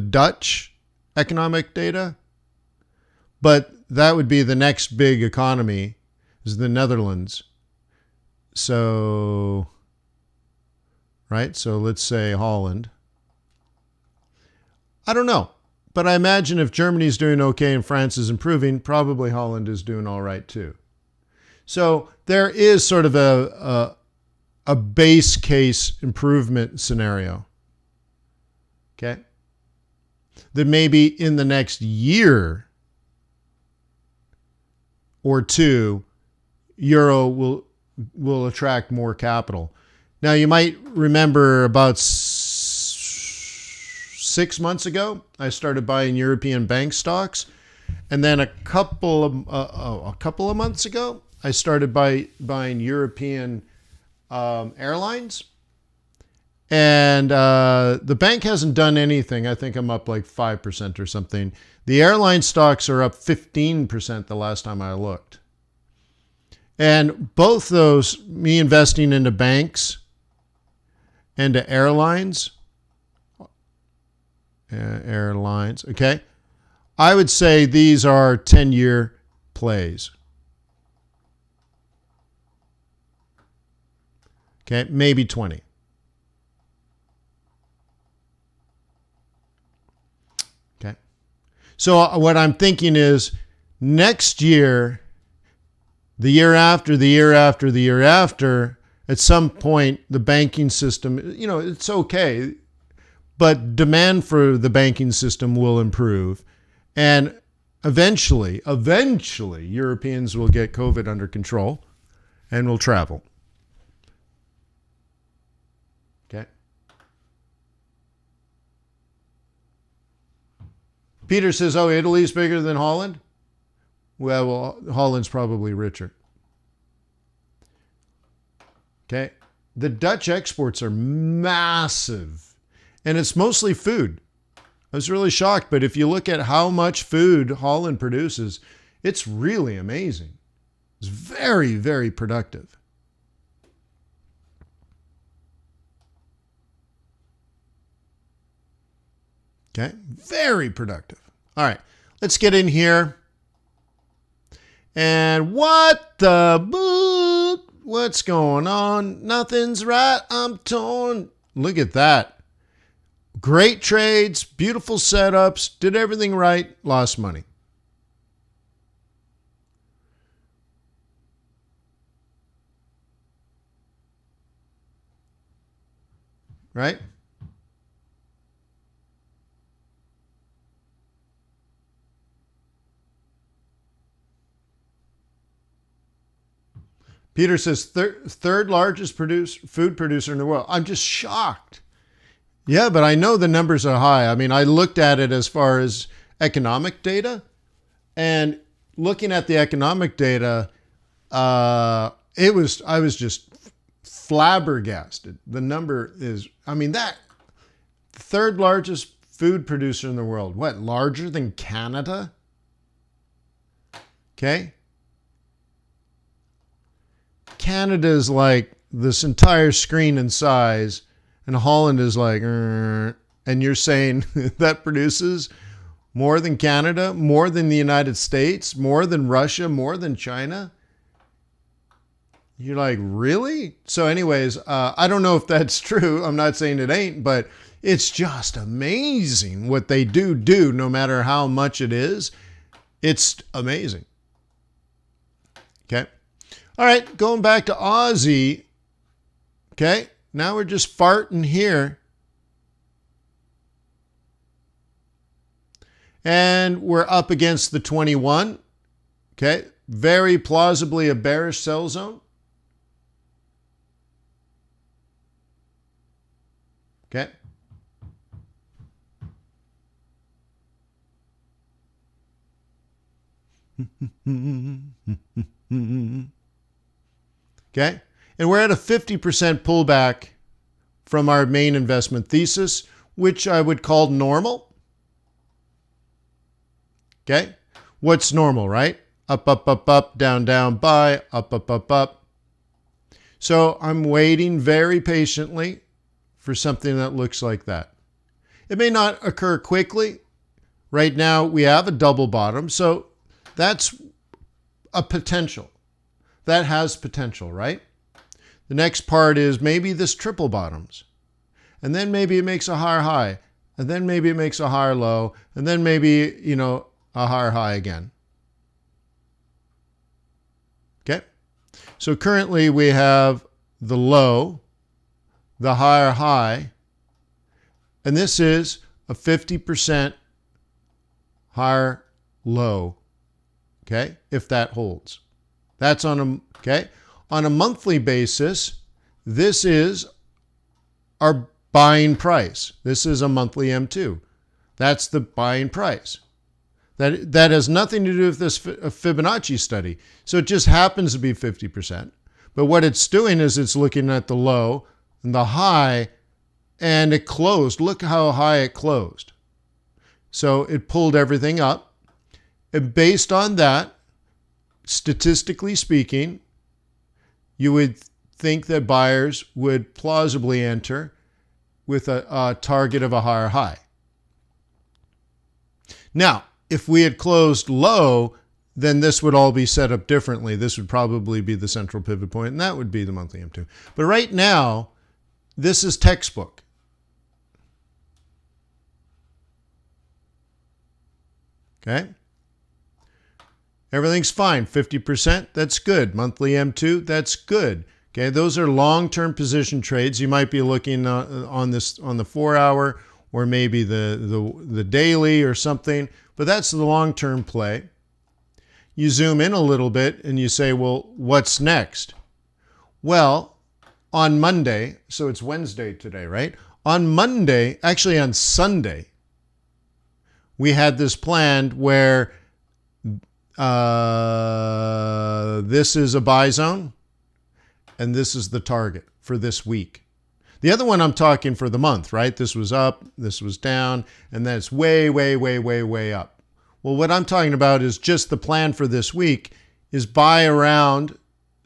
Dutch economic data, but that would be the next big economy is the Netherlands. So, right? So let's say Holland. I don't know, but I imagine if Germany's doing okay and France is improving, probably Holland is doing all right too. So there is sort of a base case improvement scenario. Okay. That maybe in the next year or two, euro will attract more capital. Now you might remember about 6 months ago, I started buying European bank stocks, and then a couple of months ago, I started buying European airlines, and the bank hasn't done anything. I think I'm up like 5% or something. The airline stocks are up 15% the last time I looked. And both those, me investing into banks and to airlines, okay, I would say these are 10-year plays. Okay, maybe 20. Okay. So what I'm thinking is next year, the year after, the year after, the year after, at some point, the banking system, it's okay, but demand for the banking system will improve. And eventually, Europeans will get COVID under control and will travel. Okay. Peter says, oh, Italy's bigger than Holland? Well, Holland's probably richer. Okay. The Dutch exports are massive, and it's mostly food. I was really shocked, but if you look at how much food Holland produces, it's really amazing. It's very, very productive. Okay, very productive. All right, let's get in here. And what the book? What's going on? Nothing's right. I'm torn. Look at that. Great trades, beautiful setups, did everything right, lost money. Right? Peter says third largest food producer in the world. I'm just shocked. Yeah, but I know the numbers are high. I mean, I looked at it as far as economic data, and looking at the economic data, I was just flabbergasted. The number is, I mean, that third largest food producer in the world. What, larger than Canada? Okay. Canada is like this entire screen in size, and Holland is like, and you're saying that produces more than Canada, more than the United States, more than Russia, more than China? You're like, really? So anyways, I don't know if that's true. I'm not saying it ain't, but it's just amazing what they do no matter how much it is. It's amazing. Okay. All right, going back to Aussie. Okay, now we're just farting here. And we're up against the 21. Okay, very plausibly a bearish sell zone. Okay. Okay. And we're at a 50% pullback from our main investment thesis, which I would call normal. Okay. What's normal, right? Up, up, up, up, down, down, buy, up, up, up, up. So I'm waiting very patiently for something that looks like that. It may not occur quickly. Right now we have a double bottom. So that's a potential. That has potential, right? The next part is maybe this triple bottoms. And then maybe it makes a higher high. And then maybe it makes a higher low. And then maybe, a higher high again. Okay? So currently we have the low, the higher high, and this is a 50% higher low. Okay? If that holds. That's on a monthly basis, this is our buying price. This is a monthly M2. That's the buying price. That has nothing to do with this Fibonacci study. So it just happens to be 50%. But what it's doing is it's looking at the low and the high, and it closed. Look how high it closed. So it pulled everything up. And based on that, statistically speaking, you would think that buyers would plausibly enter with a target of a higher high. Now, if we had closed low, then this would all be set up differently. This would probably be the central pivot point, and that would be the monthly M2. But right now, this is textbook. Okay? Everything's fine. 50%, that's good. Monthly M2, that's good. Okay, those are long-term position trades. You might be looking on the 4-hour or maybe the daily or something, but that's the long-term play. You zoom in a little bit and you say, well, what's next? Well, on Monday, so it's Wednesday today, right? On Monday, actually on Sunday, we had this planned where this is a buy zone and this is the target for this week. The other one I'm talking for the month, right? This was up, this was down, and then it's way, way, way, way, way up. Well, what I'm talking about is just the plan for this week is buy around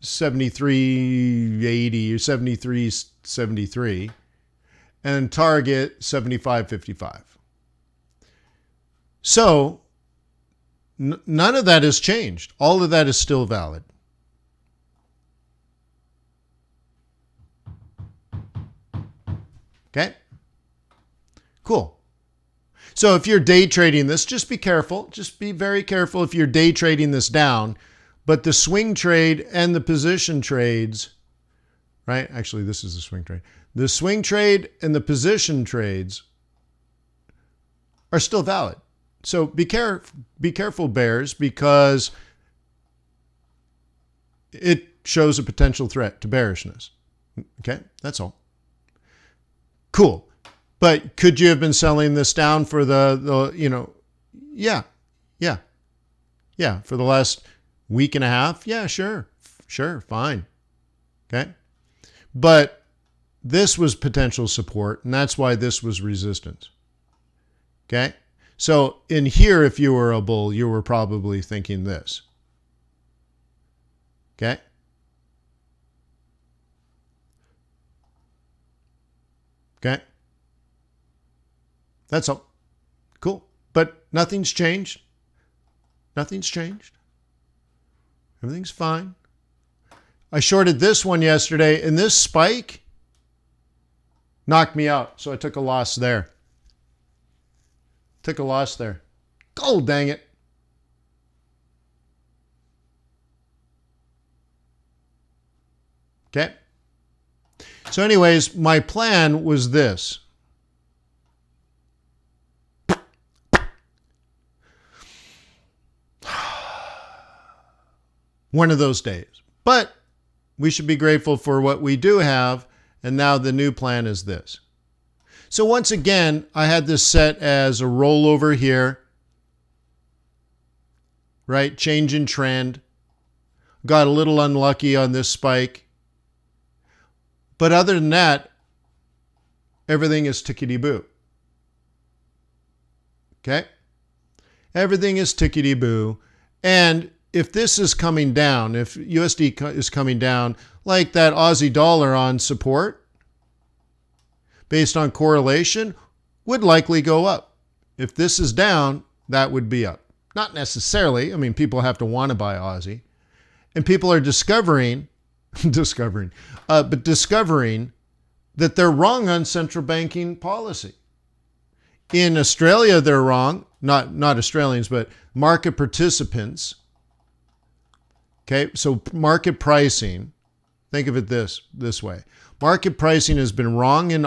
73.80 or 73.73 and target 75.55. So none of that has changed. All of that is still valid. Okay? Cool. So if you're day trading this, just be careful. Just be very careful if you're day trading this down. But the swing trade and the position trades, right? Actually, this is the swing trade. The swing trade and the position trades are still valid. So be careful, bears, because it shows a potential threat to bearishness. Okay, that's all. Cool. But could you have been selling this down for the yeah, for the last week and a half? Yeah, sure, fine. Okay. But this was potential support, and that's why this was resistance. Okay. So in here, if you were a bull, you were probably thinking this. Okay. Okay. That's all. Cool. But nothing's changed. Nothing's changed. Everything's fine. I shorted this one yesterday, and this spike knocked me out. So I took a loss there. Took a loss there. Oh, dang it. Okay. So anyways, my plan was this. One of those days. But we should be grateful for what we do have. And now the new plan is this. So once again, I had this set as a rollover here. Right? Change in trend. Got a little unlucky on this spike. But other than that, everything is tickety-boo. Okay? Everything is tickety-boo. And if this is coming down, if USD is coming down, like that Aussie dollar on support, based on correlation, would likely go up. If this is down, that would be up. Not necessarily. I mean, people have to want to buy Aussie. And people are discovering that they're wrong on central banking policy. In Australia, they're wrong. Not Australians, but market participants. Okay, so market pricing, think of it this way. Market pricing has been wrong in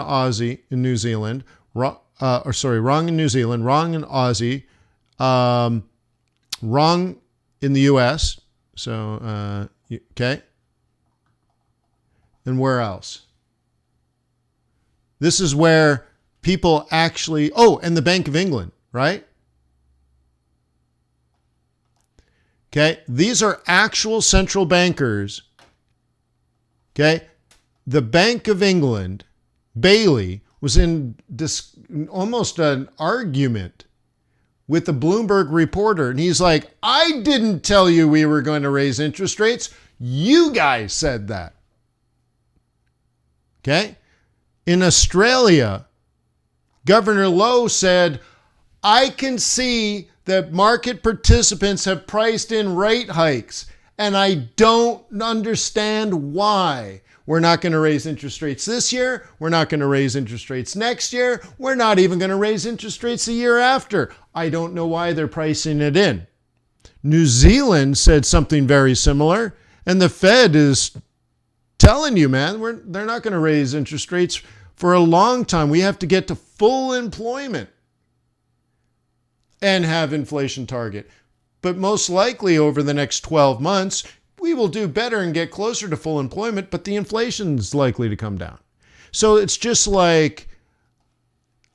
New Zealand, wrong in New Zealand, wrong in Aussie, wrong in the US. So, okay. And where else? This is where people actually, and the Bank of England, right? Okay, these are actual central bankers. Okay, the Bank of England, Bailey, was in almost an argument with the Bloomberg reporter. And he's like, I didn't tell you we were going to raise interest rates. You guys said that. Okay, in Australia, Governor Lowe said, I can see that market participants have priced in rate hikes, and I don't understand why. We're not going to raise interest rates this year. We're not going to raise interest rates next year. We're not even going to raise interest rates the year after. I don't know why they're pricing it in. New Zealand said something very similar, and the Fed is telling you, man, they're not going to raise interest rates for a long time. We have to get to full employment and have inflation target. But most likely over the next 12 months, we will do better and get closer to full employment, but the inflation's likely to come down. So it's just like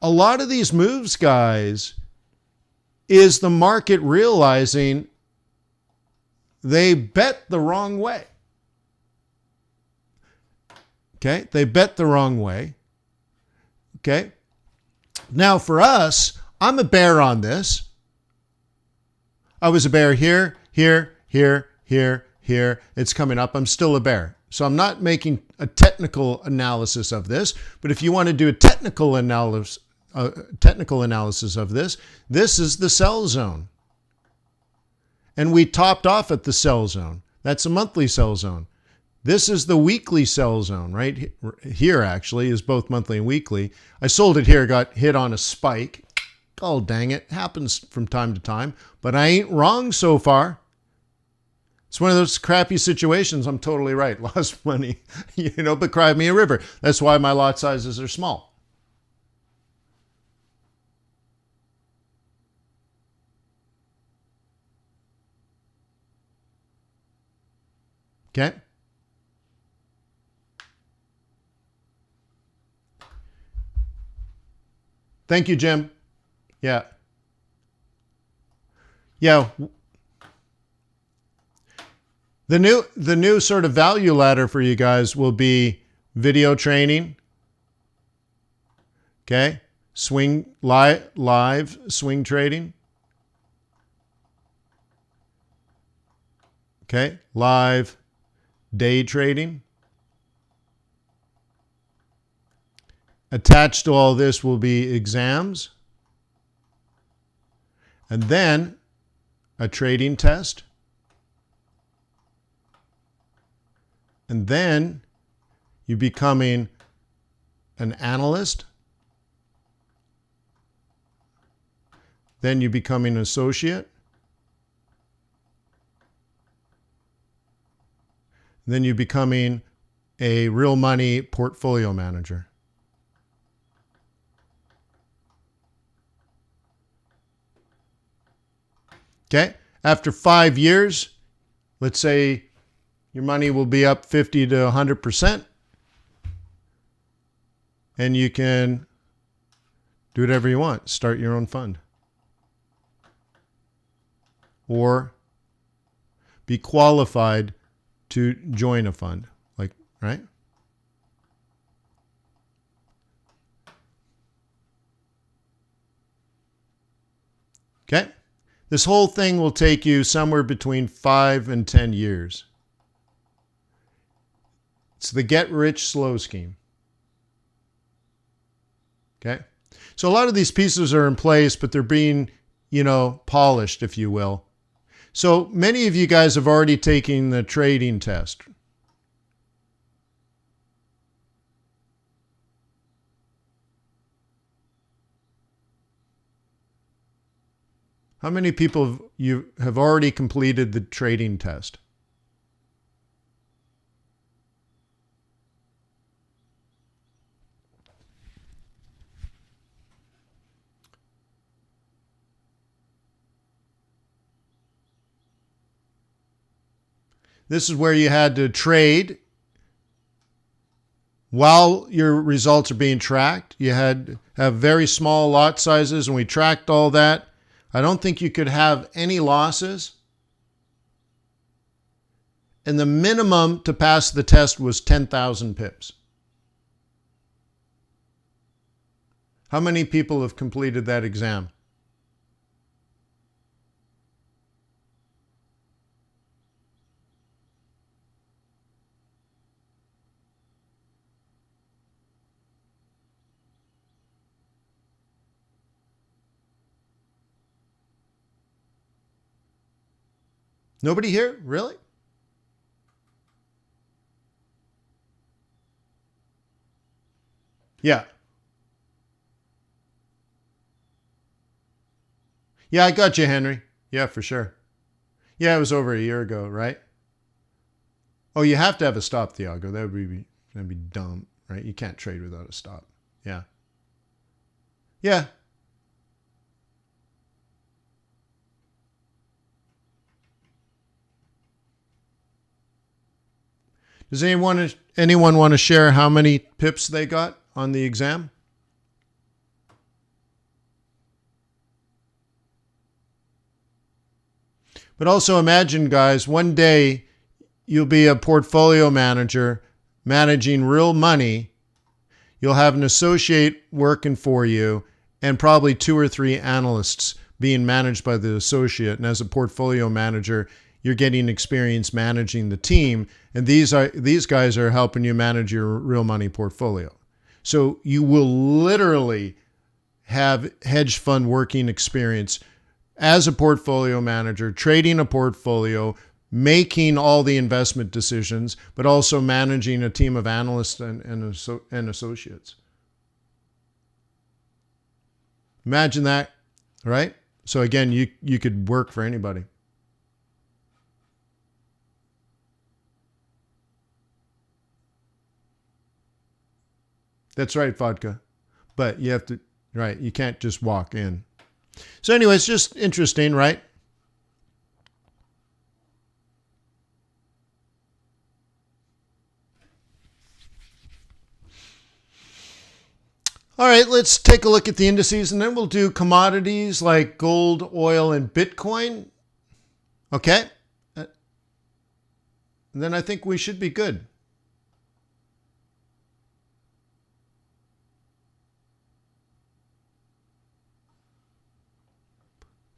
a lot of these moves, guys, is the market realizing they bet the wrong way. Okay, they bet the wrong way. Okay, now for us, I'm a bear on this. I was a bear here, here, here, here, here. It's coming up. I'm still a bear. So I'm not making a technical analysis of this, but if you want to do a technical analysis of this, this is the sell zone. And we topped off at the sell zone. That's a monthly sell zone. This is the weekly sell zone, right? Here actually is both monthly and weekly. I sold it here, got hit on a spike. Oh, dang it. Happens from time to time, but I ain't wrong so far. It's one of those crappy situations. I'm totally right. Lost money, but cry me a river. That's why my lot sizes are small. Okay. Thank you, Jim. Yeah. Yeah. The new sort of value ladder for you guys will be video training. Okay. Swing live swing trading. Okay. Live day trading. Attached to all this will be exams. And then a trading test. And then you becoming an analyst. Then you becoming an associate. Then you becoming a real money portfolio manager. Okay, after 5 years, let's say your money will be up 50 to 100%, and you can do whatever you want. Start your own fund. Or be qualified to join a fund, right? Okay. This whole thing will take you somewhere between 5 and 10 years. It's the get rich slow scheme. Okay? So a lot of these pieces are in place, but they're being, polished, if you will. So many of you guys have already taken the trading test. How many people you have already completed the trading test? This is where you had to trade while your results are being tracked. You had to have very small lot sizes, and we tracked all that. I don't think you could have any losses. And the minimum to pass the test was 10,000 pips. How many people have completed that exam? Nobody here? Really? Yeah. Yeah, I got you, Henry. Yeah, for sure. Yeah, it was over a year ago, right? Oh, you have to have a stop, Thiago. That'd be dumb, right? You can't trade without a stop. Yeah. Yeah. Does anyone want to share how many pips they got on the exam? But also imagine, guys, one day you'll be a portfolio manager managing real money. You'll have an associate working for you and probably 2 or 3 analysts being managed by the associate. And as a portfolio manager, you're getting experience managing the team. And these guys are helping you manage your real money portfolio. So you will literally have hedge fund working experience as a portfolio manager, trading a portfolio, making all the investment decisions, but also managing a team of analysts and associates. Imagine that, right? So again, you could work for anybody. That's right, vodka. But you have to, right, you can't just walk in. So anyway, it's just interesting, right? All right, let's take a look at the indices, and then we'll do commodities like gold, oil, and Bitcoin. Okay? And then I think we should be good.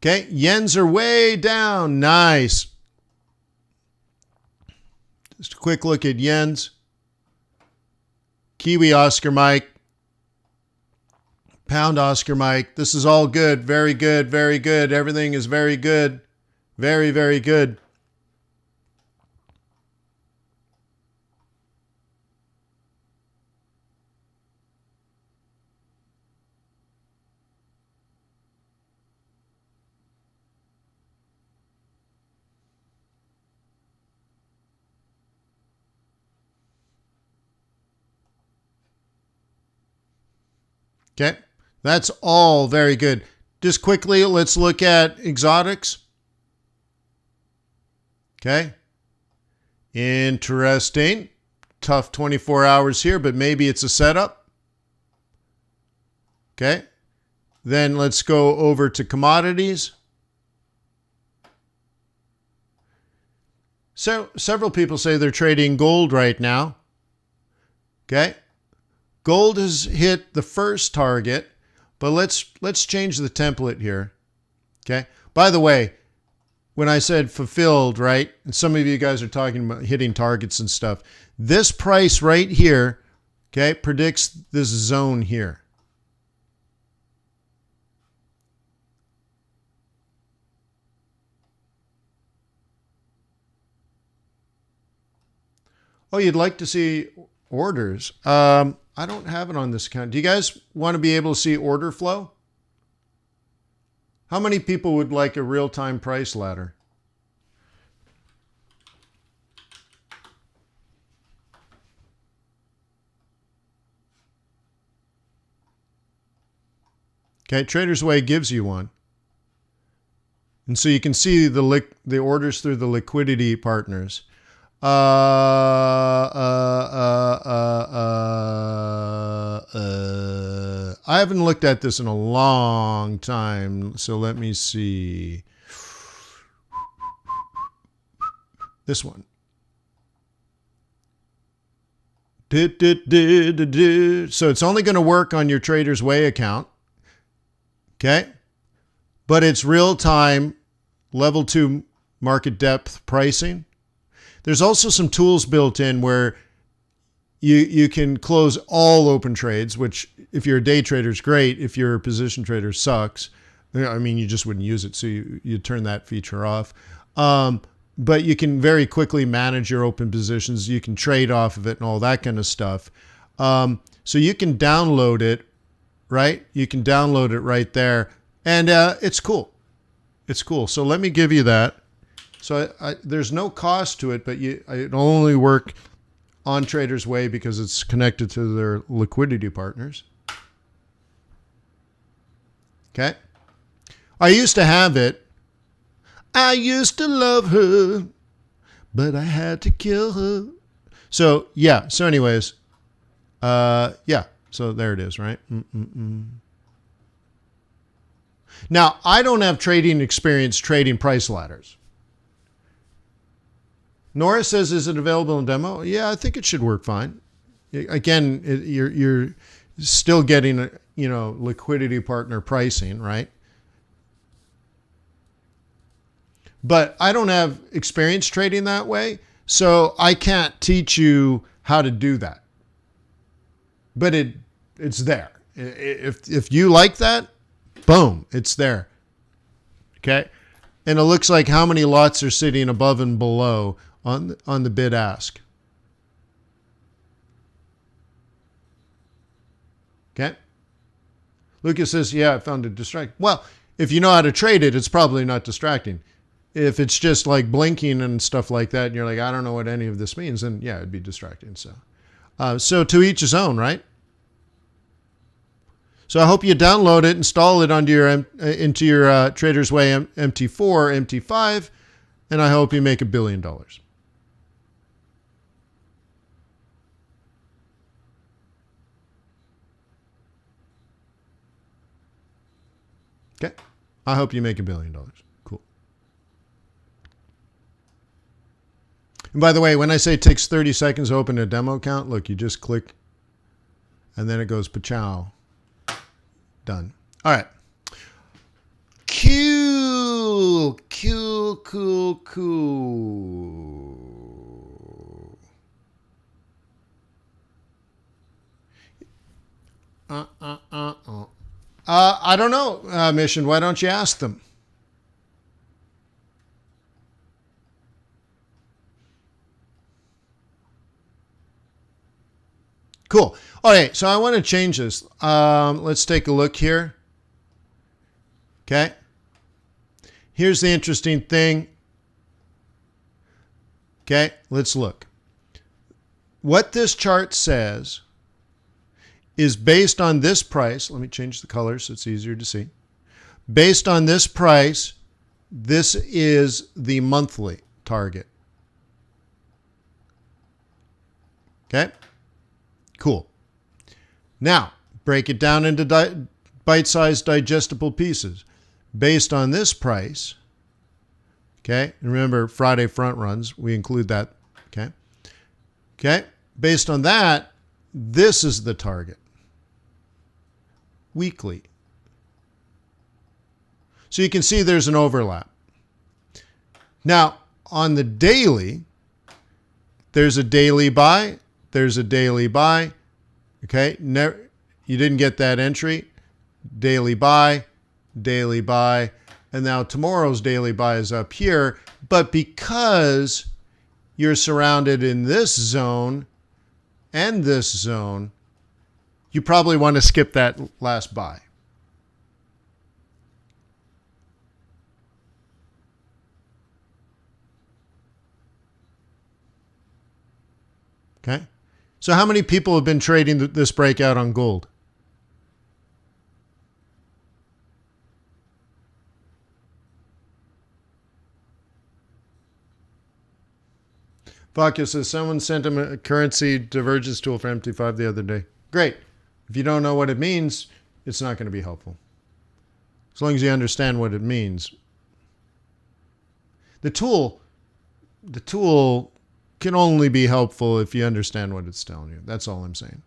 Okay, yens are way down. Nice. Just a quick look at yens. Kiwi Oscar Mike. Pound Oscar Mike. This is all good. Very good. Very good. Everything is very good. Very, very good. Okay. That's all very good. Just quickly, let's look at exotics. Okay. Interesting. Tough 24 hours here, but maybe it's a setup. Okay. Then let's go over to commodities. So several people say they're trading gold right now. Okay. Gold has hit the first target, but let's change the template here. Okay. By the way, when I said fulfilled, right? And some of you guys are talking about hitting targets and stuff. This price right here, okay, predicts this zone here. Oh, you'd like to see orders. I don't have it on this account. Do you guys want to be able to see order flow? How many people would like a real-time price ladder? Okay, Trader's Way gives you one. And so you can see the orders through the liquidity partners. I haven't looked at this in a long time, so let me see. This one. So it's only going to work on your Trader's Way account. Okay? But it's real-time level 2 market depth pricing. There's also some tools built in where you can close all open trades, which if you're a day trader is great. If you're a position trader, sucks. I mean, you just wouldn't use it, so you turn that feature off. But you can very quickly manage your open positions. You can trade off of it and all that kind of stuff. So you can download it, right? You can download it right there. And it's cool. It's cool. So let me give you that. So there's no cost to it, but it'll only work on Trader's Way because it's connected to their liquidity partners. Okay. I used to have it. I used to love her, but I had to kill her. So, yeah. So anyways, yeah. So there it is, right? Now, I don't have trading experience trading price ladders. Nora says, is it available in demo? Yeah, I think it should work fine. Again, you're still getting, liquidity partner pricing, right? But I don't have experience trading that way, so I can't teach you how to do that. But it's there. If you like that, boom, it's there. Okay? And it looks like how many lots are sitting above and below on the bid ask. Okay? Lucas says, yeah, I found it distracting. Well, if you know how to trade it, it's probably not distracting. If it's just like blinking and stuff like that, and you're like, I don't know what any of this means, then yeah, it'd be distracting. So to each his own, right? So I hope you download it, install it into your Trader's Way MT4, MT5, and I hope you make $1 billion. Okay, I hope you make $1 billion. Cool. And by the way, when I say it takes 30 seconds to open a demo account, look, you just click, and then it goes pa-chow. Done. All right. Cool. I don't know, Mission. Why don't you ask them? Cool. All right, so I want to change this. Let's take a look here. Okay. Here's the interesting thing. Okay, let's look. What this chart says is based on this price. Let me change the color so it's easier to see. Based on this price, this is the monthly target. Okay. Cool. Now, break it down into bite-sized digestible pieces. Based on this price, okay, and remember Friday front runs, we include that, okay? Okay, based on that, this is the target. Weekly. So you can see there's an overlap. Now, on the daily, there's a daily buy, there's a daily buy, okay? You didn't get that entry, daily buy, and now tomorrow's daily buy is up here, but because you're surrounded in this zone and this zone, you probably want to skip that last buy. Okay? So how many people have been trading this breakout on gold? Vakya says, someone sent him a currency divergence tool for MT5 the other day. Great. If you don't know what it means, it's not going to be helpful. As long as you understand what it means. The tool can only be helpful if you understand what it's telling you. That's all I'm saying.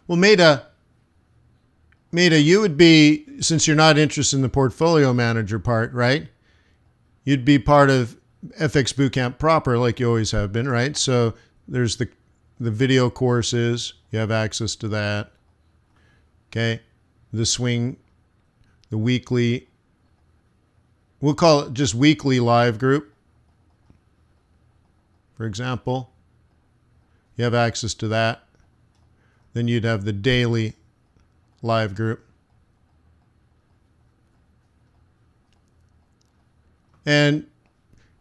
Well, Maida, you would be, since you're not interested in the portfolio manager part, right? You'd be part of FX Bootcamp proper, like you always have been, right? So there's the video courses. You have access to that. Okay. The swing, the weekly, we'll call it just weekly live group, for example. You have access to that. Then you'd have the daily live group. And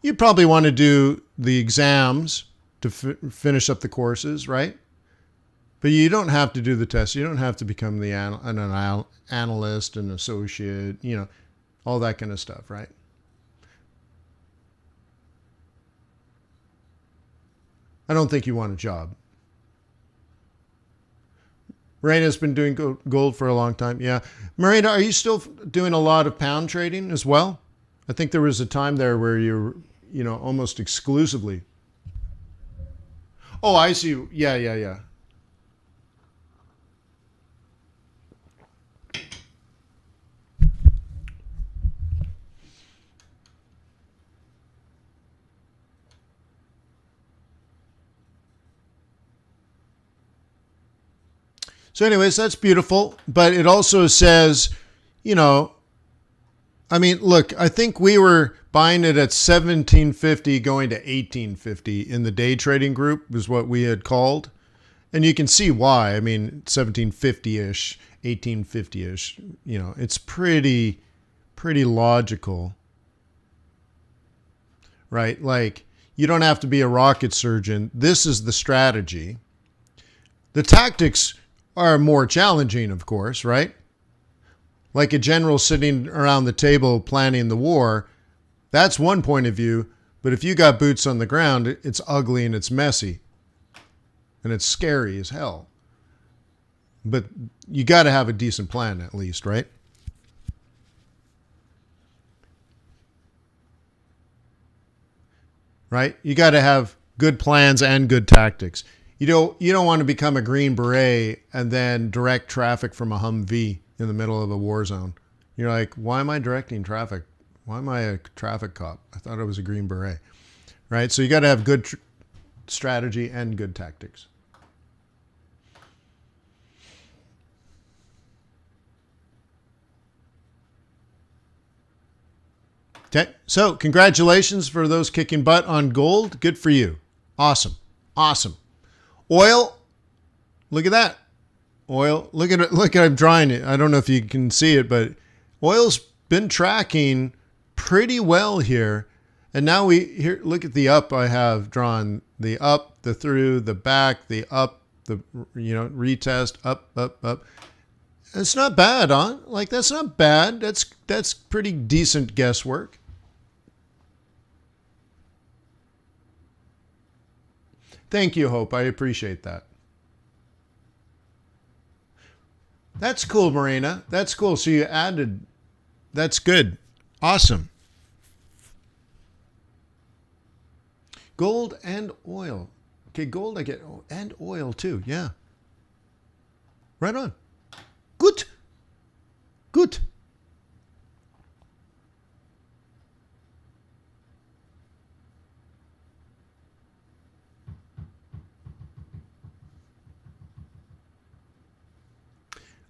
you probably want to do the exams to finish up the courses, right? But you don't have to do the test. You don't have to become an analyst, an associate, all that kind of stuff, right? I don't think you want a job. Marina's been doing gold for a long time. Yeah. Marina, are you still doing a lot of pound trading as well? I think there was a time there where you're, almost exclusively. Oh, I see. Yeah. So anyways, that's beautiful. But it also says, look, I think we were buying it at 1750 going to 1850 in the day trading group was what we had called. And you can see why. 1750-ish, 1850-ish, it's pretty logical, right? Like, you don't have to be a rocket surgeon. This is the strategy. The tactics are more challenging, of course, right? Like a general sitting around the table planning the war, that's one point of view. But if you got boots on the ground, it's ugly and it's messy. And it's scary as hell. But you got to have a decent plan at least, right? Right? You got to have good plans and good tactics. You don't want to become a Green Beret and then direct traffic from a Humvee in the middle of a war zone. You're like, why am I directing traffic? Why am I a traffic cop? I thought I was a Green Beret, right? So you got to have good strategy and good tactics. Okay, so congratulations for those kicking butt on gold. Good for you. Awesome. Oil, look at that. Oil, look at it. Look at I'm drawing it. I don't know if you can see it, but oil's been tracking pretty well here. And now look at the up I have drawn. The up, the through, the back, the up, the retest, up. It's not bad, huh? Like, that's not bad. That's pretty decent guesswork. Thank you, Hope. I appreciate that. That's cool, Marina. That's cool. So you added, that's good. Awesome. Gold and oil. Okay, gold I get, and oil too. Yeah. Right on. Good.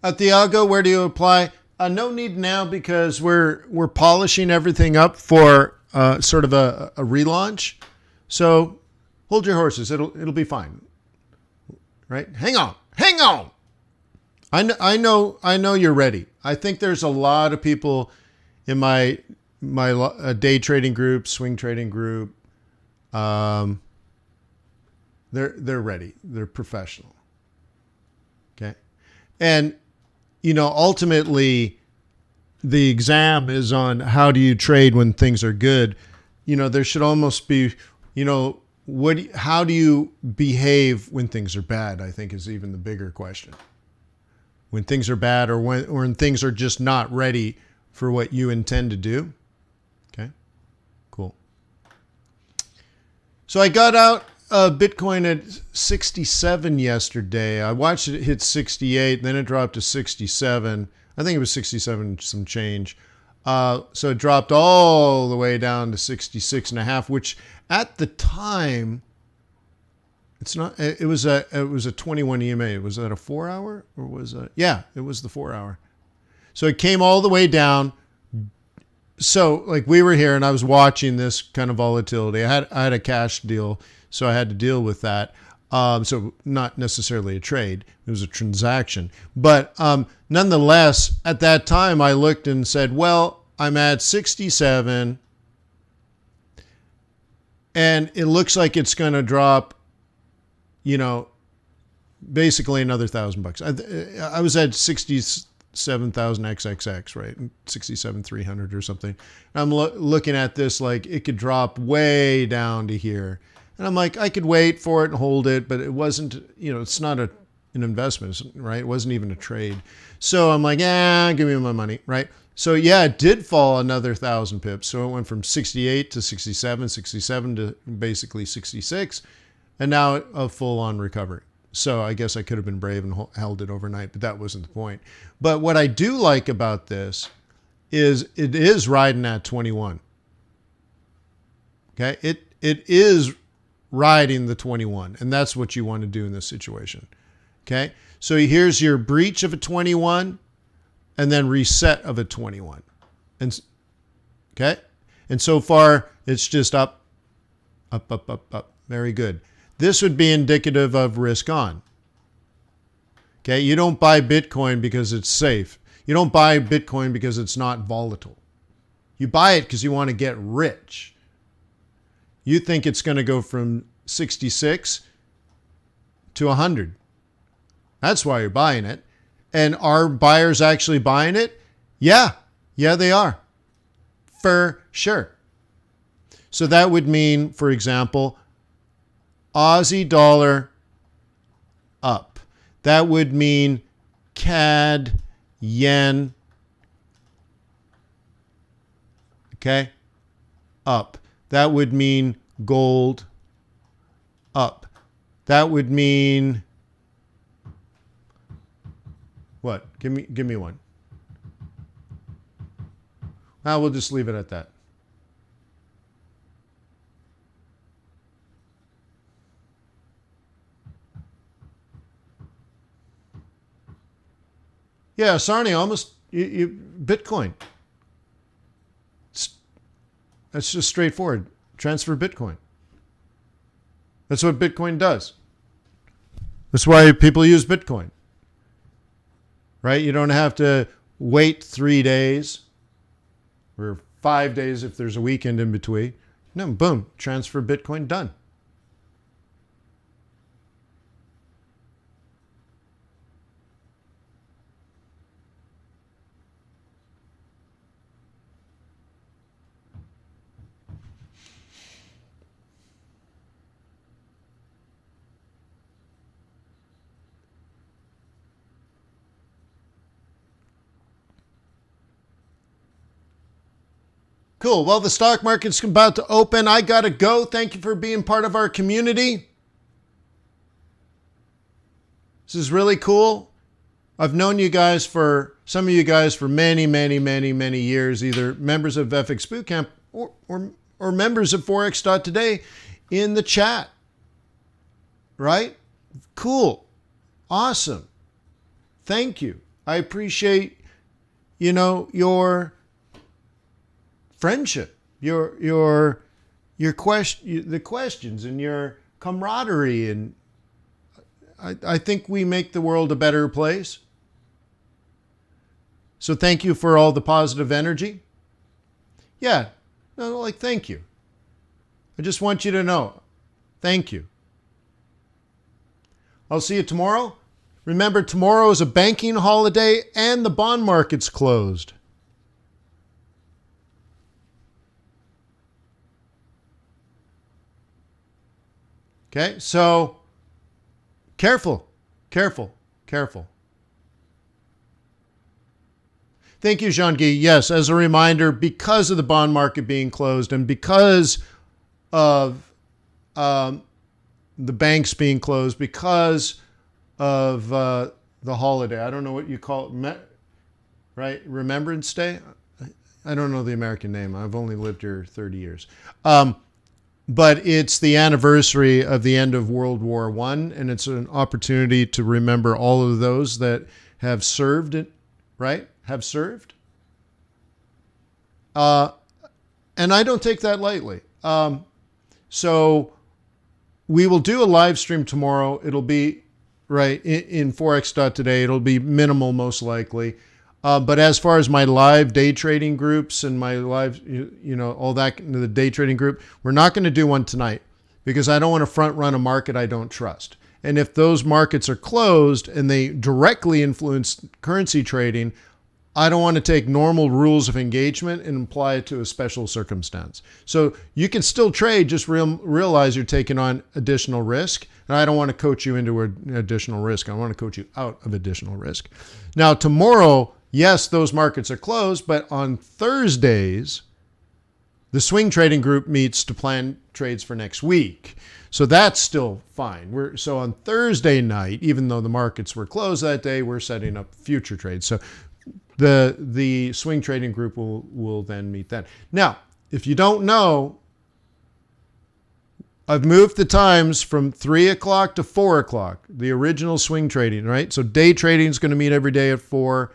Thiago, where do you apply? No need now because we're polishing everything up for sort of a relaunch. So hold your horses. It'll be fine. Right? Hang on. I know you're ready. I think there's a lot of people in my day trading group, swing trading group. They're ready. They're professional. Okay. And ultimately the exam is on how do you trade when things are good. There should almost be, how do you behave when things are bad, I think is even the bigger question. When things are bad or when things are just not ready for what you intend to do. Okay, cool. So I got out Bitcoin at 67 yesterday. I watched it hit 68, then it dropped to 67. I think it was 67 some change. So it dropped all the way down to 66 and a half, which at the time, it's not, it was a 21 EMA. Was that a 4 hour or was it? Yeah, it was the 4 hour. So it came all the way down. So like we were here and I was watching this kind of volatility. I had a cash deal, so I had to deal with that. So not necessarily a trade, it was a transaction. But nonetheless, at that time I looked and said, well, I'm at 67 and it looks like it's going to drop, basically another $1,000. I was at 67,000 XXX, right? 67,300 or something. And I'm looking at this like it could drop way down to here. And I'm like, I could wait for it and hold it, but it wasn't, it's not an investment, right? It wasn't even a trade. So I'm like, give me my money, right? So yeah, it did fall another 1,000 pips. So it went from 68 to 67, 67 to basically 66, and now a full-on recovery. So I guess I could have been brave and held it overnight, but that wasn't the point. But what I do like about this is it is riding at 21. Okay, it is riding the 21, and that's what you want to do in this situation. Okay, so here's your breach of a 21, and then reset of a 21. And okay, and so far it's just up, up, up, up, up. Very good. This would be indicative of risk on. Okay, you don't buy Bitcoin because it's safe. You don't buy Bitcoin because it's not volatile. You buy it because you want to get rich. You think it's going to go from 66 to 100. That's why you're buying it. And are buyers actually buying it? Yeah, they are. For sure. So that would mean, for example, Aussie dollar up. That would mean CAD, yen, okay, up. That would mean gold up. That would mean what? Give me one. We'll just leave it at that. Yeah, Sarni, almost Bitcoin. That's just straightforward. Transfer Bitcoin. That's what Bitcoin does. That's why people use Bitcoin. Right? You don't have to wait 3 days or 5 days if there's a weekend in between. No, boom, transfer Bitcoin, done. Cool. Well, the stock market's about to open. I got to go. Thank you for being part of our community. This is really cool. I've known you guys some of you guys for many, many, many, many years, either members of FX Bootcamp or members of Forex.Today in the chat. Right? Cool. Awesome. Thank you. I appreciate, your friendship, the questions and your camaraderie, and I think we make the world a better place. So thank you for all the positive energy. Yeah, thank you. I just want you to know, thank you. I'll see you tomorrow. Remember, tomorrow is a banking holiday and the bond market's closed. Okay, so careful. Thank you, Jean-Guy. Yes, as a reminder, because of the bond market being closed and because of the banks being closed, because of the holiday, I don't know what you call it, right? Remembrance Day? I don't know the American name. I've only lived here 30 years. But it's the anniversary of the end of World War I, and it's an opportunity to remember all of those that have served, right? Have served. And I don't take that lightly. So we will do a live stream tomorrow. It'll be, right, in Forex.Today. It'll be minimal, most likely. But as far as my live day trading groups and my live, all that, the day trading group, we're not going to do one tonight because I don't want to front run a market I don't trust. And if those markets are closed and they directly influence currency trading, I don't want to take normal rules of engagement and apply it to a special circumstance. So you can still trade, just realize you're taking on additional risk. And I don't want to coach you into additional risk. I want to coach you out of additional risk. Now, tomorrow, yes, those markets are closed, but on Thursdays, the swing trading group meets to plan trades for next week. So that's still fine. So on Thursday night, even though the markets were closed that day, we're setting up future trades. So the swing trading group will then meet then. Now, if you don't know, I've moved the times from 3 o'clock to 4 o'clock, the original swing trading, right? So day trading is going to meet every day at 4,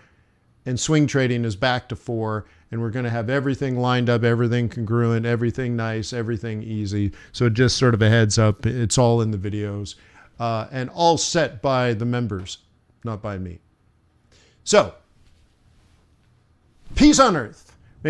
and swing trading is back to 4. And we're going to have everything lined up, everything congruent, everything nice, everything easy. So just sort of a heads up, it's all in the videos and all set by the members, not by me. So, peace on earth.